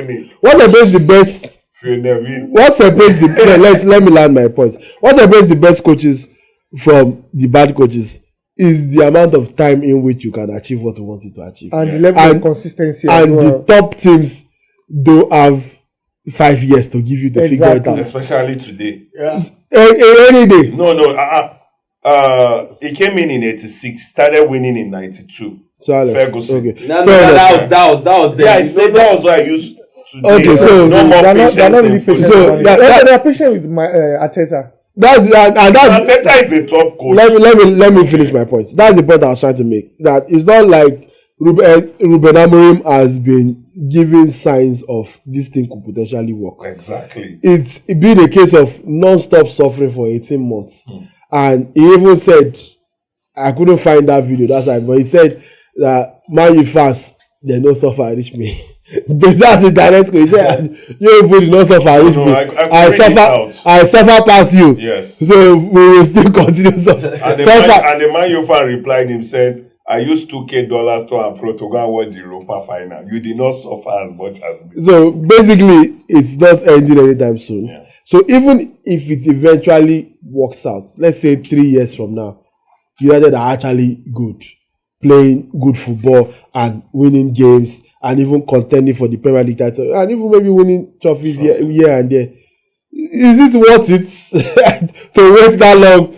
Let me land my point. What separates the best coaches from the bad coaches is the amount of time in which you can achieve what you want to achieve. And the level of consistency. And the top teams don't have 5 years to give you the figure it out. Especially today. Yeah. Any day. No. He came in 86, started winning in 92. So Alex, Ferguson. Okay. That was the. Yeah, I said that was what I used to do. Okay, so no more patience. They're not really patient. So they're patient with my Arteta. Arteta is a top coach. Let me finish my point. That's the point I was trying to make. That it's not like Ruben Amorim has been giving signs of this thing could potentially work. Exactly. It's been a case of non-stop suffering for 18 months. And he even said, I couldn't find that video that time, but he said that Man U fast, they no suffer reach me. But that's the direct quote. He said, you did not suffer reach me. I suffer past you. Yes. So we will still continue suffer. And the Man U fan replied him said, I used $2,000 to and fro to go and watch the Europa final. You did not suffer as much as me. So basically, it's not ending anytime soon. Yeah. So even if it eventually works out, let's say 3 years from now, United are actually good, playing good football and winning games and even contending for the Premier League title and even maybe winning trophies here and there. Is it worth it to wait that long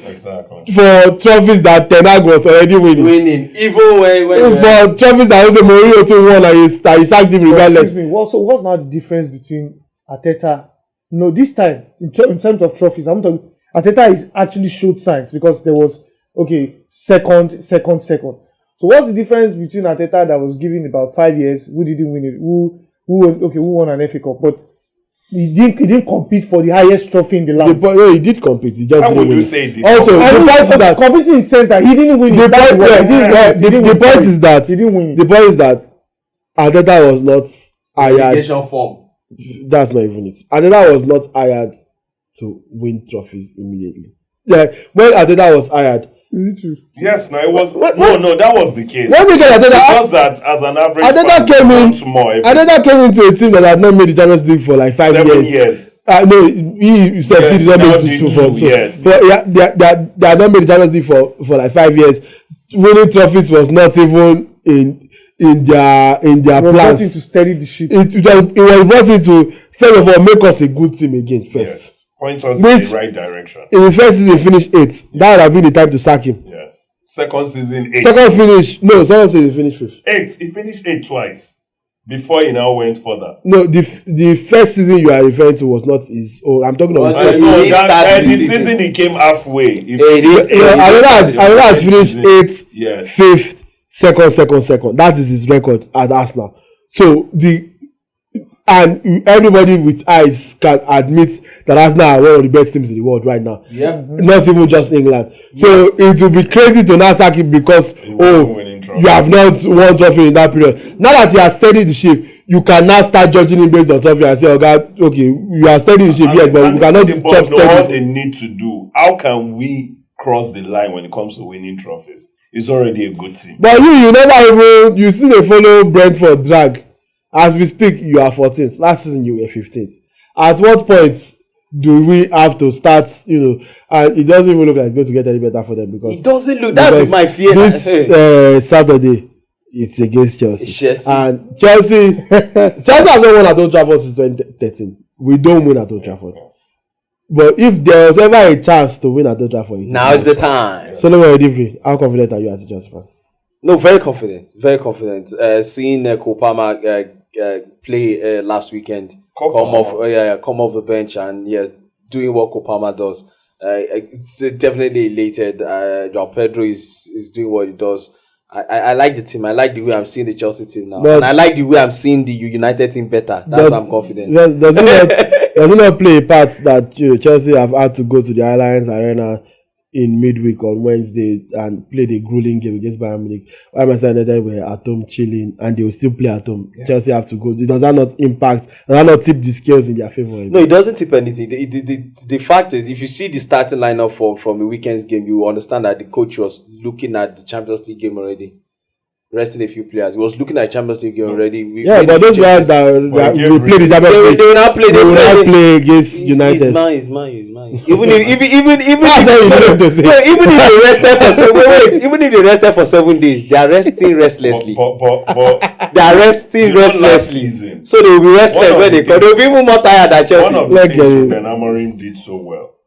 for trophies that Ten Hag was already winning? Even when for trophies that also Mourinho too won and he sacked him regardless. Excuse me. So what's now the difference between Arteta? No, this time in terms of trophies, I'm talking. Arteta is actually showed signs because there was second. So what's the difference between Arteta that was given about 5 years, who didn't win it, who won an FA Cup, but he didn't compete for the highest trophy in the land. No, he did compete. He just How didn't would win you it. say he did? Also, the point is that competing in the sense that he didn't win it. The point is that he didn't win it. The point is that Arteta was not hired. form. That's not even it. Arteta was not hired to win trophies immediately. Yeah, when Arteta was hired. Is it true? Yes, no, it was. No, that was the case. When we get Arteta, because that as an average, Arteta came into a team that had not made the Champions League for like 5 years. No, he said he did not make it yes. But yeah, they had not made the Champions League for like 5 years. Winning trophies was not even in their plans. To steady the ship. It was brought in to first of all make us a good team again first. Yes. Point us in the right direction. In his first season, he finished 8th. That would have been the time to sack him. Yes. Second season, 8th. Second season, he finished 5th. 8th. He finished 8th twice before he now went further. No, the first season you are referring to was not his own. I'm talking about the season he came halfway. Arteta has finished 8th, yes. 5th, second. That is his record at Arsenal. So and everybody with eyes can admit that Arsenal are one of the best teams in the world right now. Yeah. Not even just England. Yeah. So it will be crazy to now sack him because you have not won trophy in that period. Now that he has steadied the ship, you can now start judging him based on trophy and say, okay, you have steadied the ship, yes, but we cannot chop steady. What they need to do, how can we cross the line when it comes to winning trophies? It's already a good team. But you never even, you still follow Brentford drag. As we speak, you are 14th. Last season, you were 15th. At what point do we have to start, and it doesn't even look like it's going to get any better for them because it doesn't look. That's my fear. This Saturday, it's against Chelsea. And Chelsea has not won at Old Trafford since 2013. We don't win at Old Trafford. But if there was ever a chance to win at Old Trafford, now is the time. Solomon Edifri, how confident are you as a Chelsea fan? No, very confident. Very confident. Seeing Kopama play last weekend, come off the bench and doing what Kopama does. It's definitely elated. João Pedro is doing what he does. I like the team. I like the way I'm seeing the Chelsea team now, and I like the way I'm seeing the United team better. That's why I'm confident. Does it not play a part that Chelsea have had to go to the Allianz Arena in midweek on Wednesday and play the grueling game against Bayern Munich? Why am I saying that were at home chilling and they will still play at home? Yeah. Chelsea have to go. Does that not tip the scales in their favor? No, it doesn't tip anything. The fact is, if you see the starting lineup from the weekend's game, you understand that the coach was looking at the Champions League game already. Resting a few players. He was looking at Champions League already. But those players that will play the Champions League, they will not play against United. It's mine. Even if they rested for 7 days, they are resting restlessly. They are resting restlessly. So they will be restless when they come. They will be even more tired than Chelsea. One of the things Ruben Amorim did so well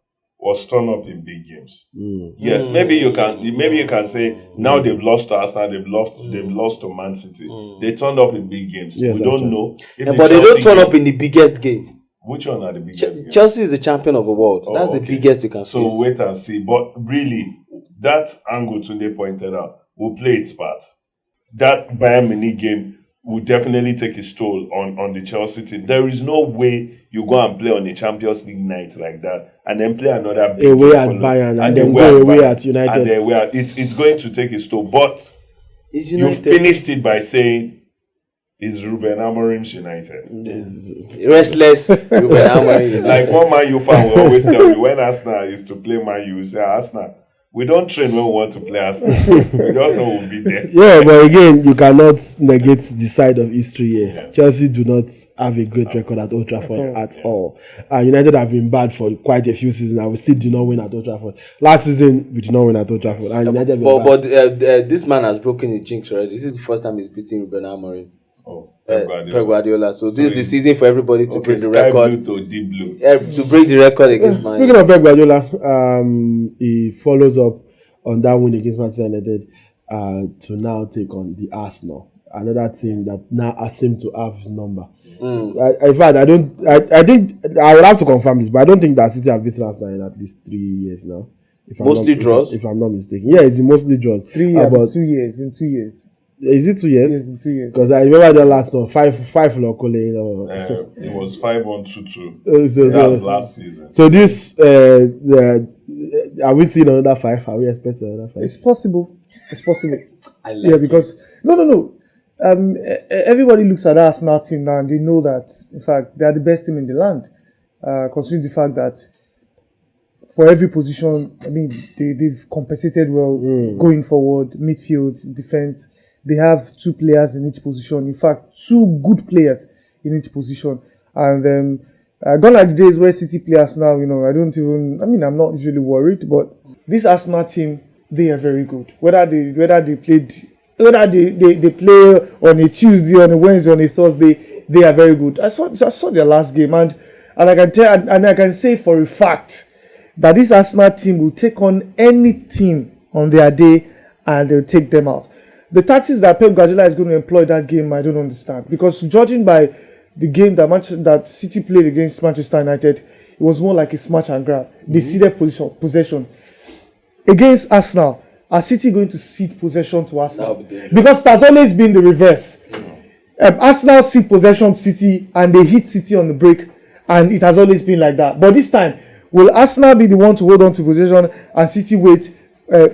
was turn up in big games. Yes, maybe you can say now they've lost to Arsenal, they've lost to Man City. They turned up in big games. Yes, we don't know. But they don't turn up in the biggest game. Which one are the biggest games? Chelsea is the champion of the world. That's the biggest you can see. So wait and see. But really, that angle Tunde pointed out will play its part. That Bayern Munich game will definitely take its toll on the Chelsea team. There is no way you go and play on a Champions League night like that and then play another big away at Bayern and then go away at United. And it's going to take its toll. But you finished it by saying, is Ruben Amorim's United? Restless Ruben Amorim. Like one Man U fan will always tell me, when Arsenal is to play Man U, say, Arsenal, we don't train when we want to play Arsenal. We just know we'll be there. Yeah, but again, you cannot negate the side of history here. Yeah. Chelsea do not have a great record at Old Trafford at all. United have been bad for quite a few seasons and we still do not win at Old Trafford. Last season, we did not win at Old Trafford. And United but this man has broken his jinx already. This is the first time he's beating Ruben Amorim. Pep Guardiola. So this is the season for everybody to break the record. Blue to deep blue. To break the record against Man. Speaking of Pep Guardiola, he follows up on that win against Manchester United to now take on the Arsenal, another team that now seem to have his number. In fact, I think I will have to confirm this, but I don't think that City have beaten Arsenal in at least 3 years now. Mostly draws. If I'm not mistaken, yeah, it's mostly draws. 3 years, about 2 years. In 2 years. Is it 2 years? Yes, in 2 years. Because I remember the last one, five locally. It was 5-1-2-2. That was last season. So this, are we seeing another 5? Are we expecting another 5? It's possible. Because no. Everybody looks at the Arsenal team now and they know that, in fact, they are the best team in the land. Considering the fact that for every position, I mean, they've compensated well going forward, midfield, defense. They have 2 players in each position. In fact, 2 good players in each position. And gone are the days where City players now, I'm not usually worried, but this Arsenal team, they are very good. Whether they play on a Tuesday, on a Wednesday, on a Thursday, they are very good. I saw their last game, and I can say for a fact that this Arsenal team will take on any team on their day and they'll take them out. The tactics that Pep Guardiola is going to employ that game, I don't understand. Because judging by the game that City played against Manchester United, it was more like a smash and grab. They ceded possession. Against Arsenal, are City going to cede possession to Arsenal? Because that's always been the reverse. Arsenal cede possession to City and they hit City on the break, and it has always been like that. But this time, will Arsenal be the one to hold on to possession and City wait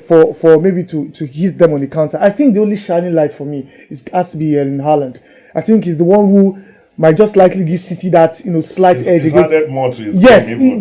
for maybe to hit them on the counter? I think the only shining light for me has to be Erling Haaland. I think he's the one who might just likely give City that slight edge. He's added more to his game.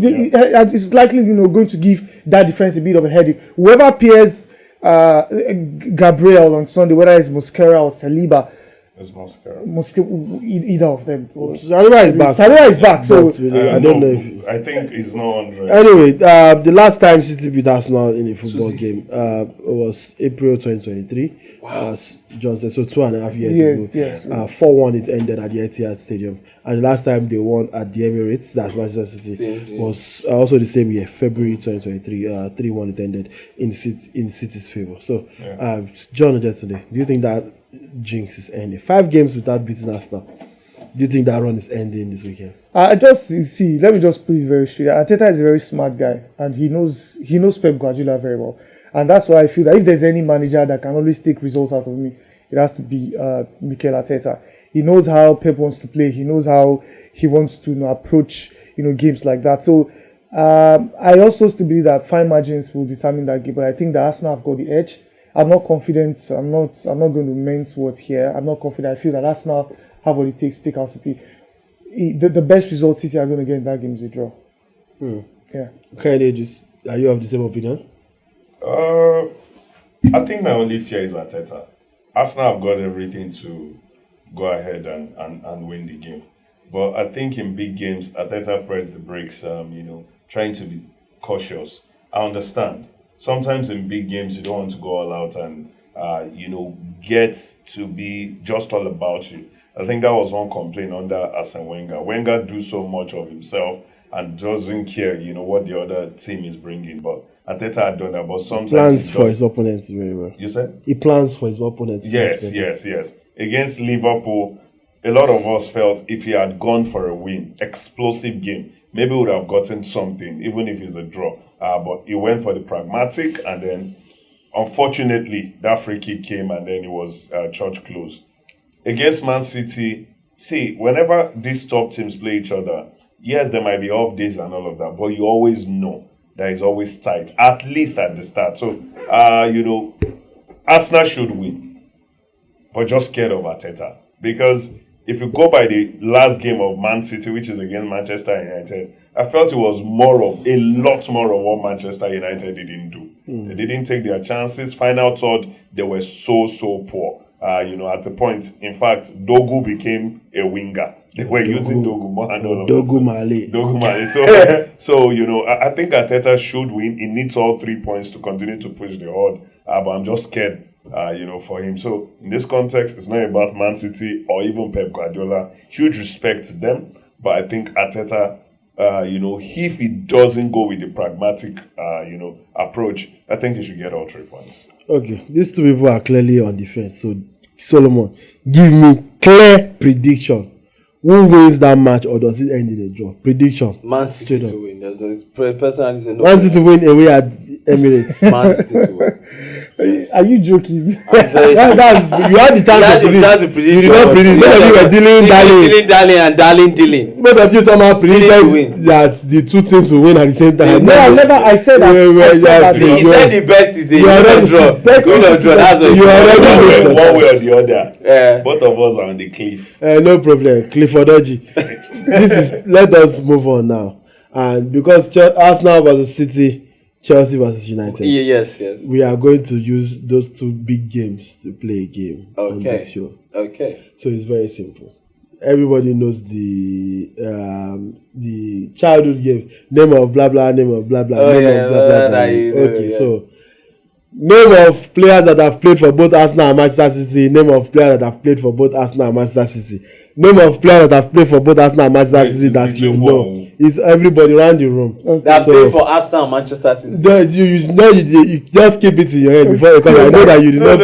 Yes, it's likely going to give that defense a bit of a headache. Whoever pairs Gabriel on Sunday, whether it's Mosquera or Saliba, It's Mascara. Either of them. Saliba is back. Saliba is back. So Really, I don't know if. I think it's not 100. Anyway, the last time City beat Arsenal in a football game it was April 2023. Wow. John said so 2.5 years ago. Yes. 4-1 it ended at the Etihad Stadium, and the last time they won at the Emirates, that's Manchester City, was also the same year, February 2023. 3-1 it ended in City's favour. So, John yesterday, do you think that jinx is ending? 5 games without beating Arsenal. Do you think that run is ending this weekend? Let me just put it very straight. Arteta is a very smart guy, and he knows Pep Guardiola very well. And that's why I feel that if there's any manager that can always take results out of me, it has to be Mikel Arteta. He knows how Pep wants to play. He knows how he wants to approach games like that. So I also still believe that fine margins will determine that game. But I think that Arsenal have got the edge. I'm not confident. I'm not going to mince words here. I'm not confident. I feel that Arsenal have what it takes to take out City. The best result City are going to get in that game is a draw. Yeah. Okay, are you of the same opinion? I think my only fear is Arteta. Arsenal have got everything to go ahead and win the game. But I think in big games, Arteta pressed the brakes, trying to be cautious. I understand. Sometimes in big games, you don't want to go all out and, get to be just all about you. I think that was one complaint under Arsene Wenger. Wenger do so much of himself and doesn't care, what the other team is bringing. But Arteta had done that. But sometimes he plans for his opponents very well. You said? He plans for his opponents. Yes. Against Liverpool, a lot of us felt if he had gone for a win, explosive game, maybe we would have gotten something, even if it's a draw. But he went for the pragmatic, and then, unfortunately, that free kick came, and then it was church close. Against Man City, whenever these top teams play each other, yes, there might be off days and all of that, but you always know that it's always tight, at least at the start. So, Arsenal should win, but just scared of Arteta. Because if you go by the last game of Man City, which is against Manchester United, I felt it was a lot more of what Manchester United didn't do. They didn't take their chances. Final third, they were so poor. At the point, in fact, Dogu became a winger. They were using Dogu more and all of Dogu Male. So, I think Arteta should win. He needs all 3 points to continue to push the horde. But I'm just scared, for him. So, in this context, it's not about Man City or even Pep Guardiola. Huge respect to them. But I think Arteta, if he doesn't go with the pragmatic, approach, I think he should get all 3 points. Okay, these two people are clearly on defense. So, Solomon, give me clear prediction. Who wins that match, or does it end in a draw? Prediction. Man City to win. There's no personally. Man City to win away at Emirates. Man City to win. Are you joking? You had the chance to predict. You did not predict. Both of you were dealing. Both of you somehow predicted that the two teams will win at the same time. No, I never. I said that. He said the best is a draw. That's what you already one way or the other. Both of us are on the cliff. No problem. Cliffordogy. Let us move on now. And because Arsenal versus City, Chelsea versus United. Yes. We are going to use those two big games to play a game on this show. Okay. So it's very simple. Everybody knows the childhood game. Name of blah blah, name of blah blah, So name of players that have played for both Arsenal and Manchester City. Name of players that have played for both Arsenal and Manchester City. Name of players that have played for both Arsenal and Manchester City that you know. It's everybody around the room. That played for Arsenal and Manchester City. You just keep it in your head before, because I know that you did not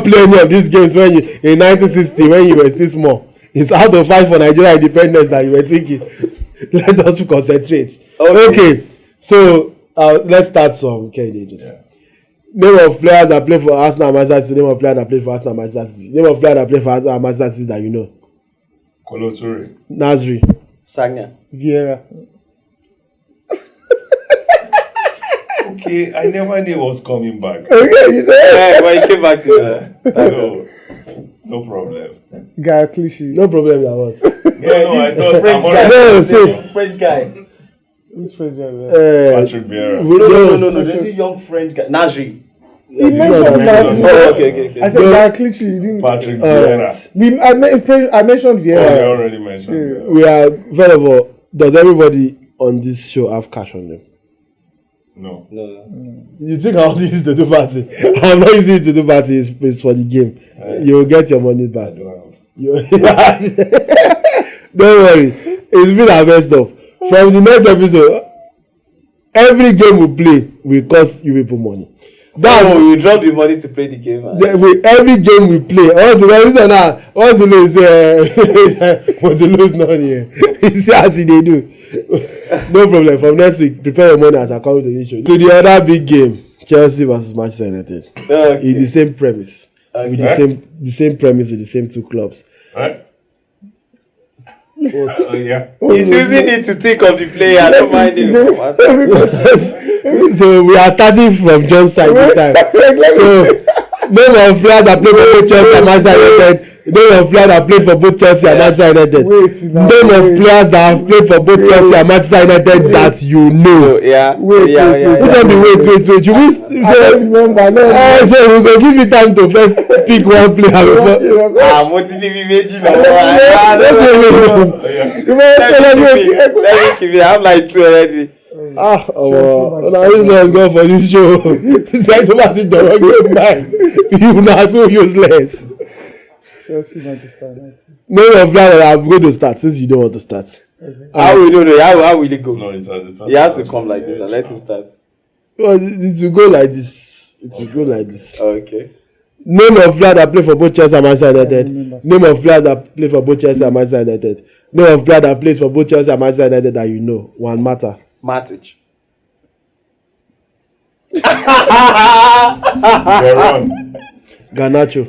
play any of these games when in 1960 when you were still small. It's out of 5 for Nigeria independence that you were thinking. Let us concentrate. Okay. So let's start some candidates. Name of players that play for Arsenal and Manchester City. Name of players that play for Arsenal and Manchester City. Name of players that play for Arsenal and Manchester City that you know. Kolo Toure. Nasri. Sagna. Vieira. Okay, I never knew he was coming back. Okay, when he came back to no problem. Guy Clichy. No problem that was. I thought French guy. French guy. Which French guy? Patrick Vieira. No. There's a young French guy. Nasri. He mentioned that. Okay. I said that cliche. You didn't. Patrick Vieira. I mentioned Vieira. You already mentioned. Yeah. We are, first of all, does everybody on this show have cash on them? No. You think I'll use the do party? I'm not using it to do party. It's for the game. You'll get your money back. Don't worry. It's been our best stuff. From the next episode, every game we play will cost you people money. You drop the money to play the game. Every game we play, once the lose not here. You see as they do. No problem. From next week, prepare your money as I come to the show. To the other big game, Chelsea versus Manchester United. Okay. It's the same premise. Okay. With the same premise with the same two clubs. Right? He's using it to think of the player. I don't mind him. So we are starting from John's side this time. So name of players that play for both Chelsea and Manchester United. Name of players that played for both Chelsea and Manchester United. Name of players that have played for both Chelsea and Manchester United that you know. Wait. You missed. I don't remember. So we go give you time to first pick one player before. Let me give you. I have like 2 already. Now this let's go for this show. Try to pass it the wrong mind. You are too useless. Chelsea, Manchester United. No, of that I'm going to start since you don't want to start. How will it go? No, it's he has to come like this and let him start. Well, it will go like this. Okay. Name of players that play for both Chelsea and Manchester United. Name of players that play for both Chelsea and Manchester United. Name of players that plays for both Chelsea and Manchester United that you know. One matter. Matic. Garnacho.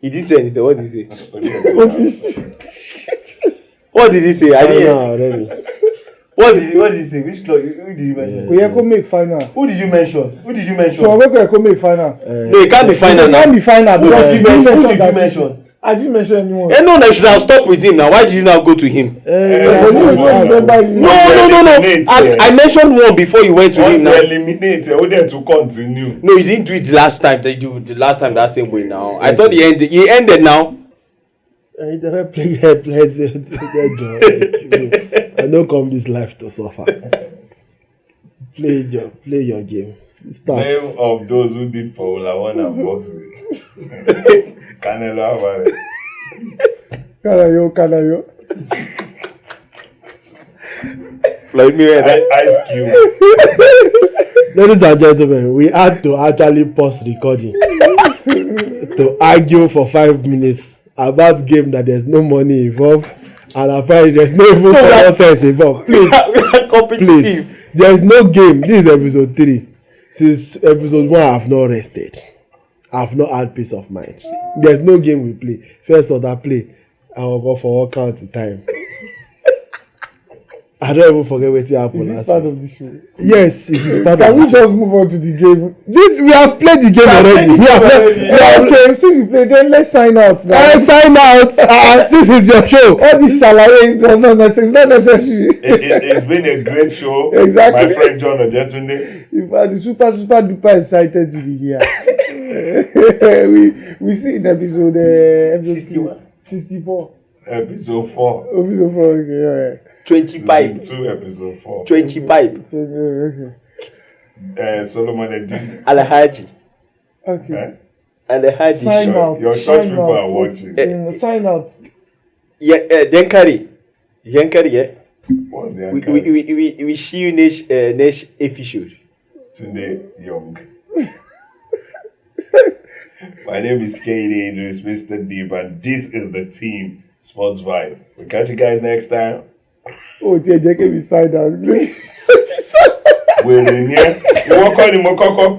He didn't say anything. What did he say? What did he say? I didn't hear. What did he say? Which club? Who did you mention? Oyeko make final. Who did you mention? So Oyeko make final. No, it can't be final now. It can't be final because who did you mention? I didn't mention anyone. No, I should have stopped with him now. Why did you now go to him? No. I mentioned one before you went to him now. Eliminate. To continue. No, you didn't do it the last time. They do the last time that same way now. I thought he ended. He ended now. I don't come this life to suffer. Play your game. Start. Name of those who did Formula 1 and boxing. Canelo Alvarez. Canayo. Like me, Ice Cube. Ladies and gentlemen, we had to actually pause recording to argue for 5 minutes about game that there's no money involved and apparently there's no even nonsense involved. Please, there's no game. This is episode 3. Since episode 1, I have not rested. I have not had peace of mind. There's no game we play. First order play, I will go for all count of time. I don't even forget what happened. Is this part of the show? Yes, it is part of the show. Can we just move on to the game? We have played the game already. Okay, since you played, then let's sign out now. Sign out. This is your show. All this shalaye does not necessary. It's not necessary. It's been a great show. Exactly. My friend John Ojetunde. In fact, the super duper excited to be here. we see in episode 64. Episode 4. Episode 4. Okay, all right. 20 pipe. 2 episode 4. 20 pipe. Solomon Edin. Alhaji. Okay. Alhaji. Sign out. Your church people are watching. Sign out. Yeah, Yankari, yeah. What's the Yankari? We see you next episode. Tunde Young. My name is Katie Idris, Mr. Deep, and this is the team Sports Vibe. We'll catch you guys next time. Oh, JJ can be side out. We're in here. You won't call him a cock.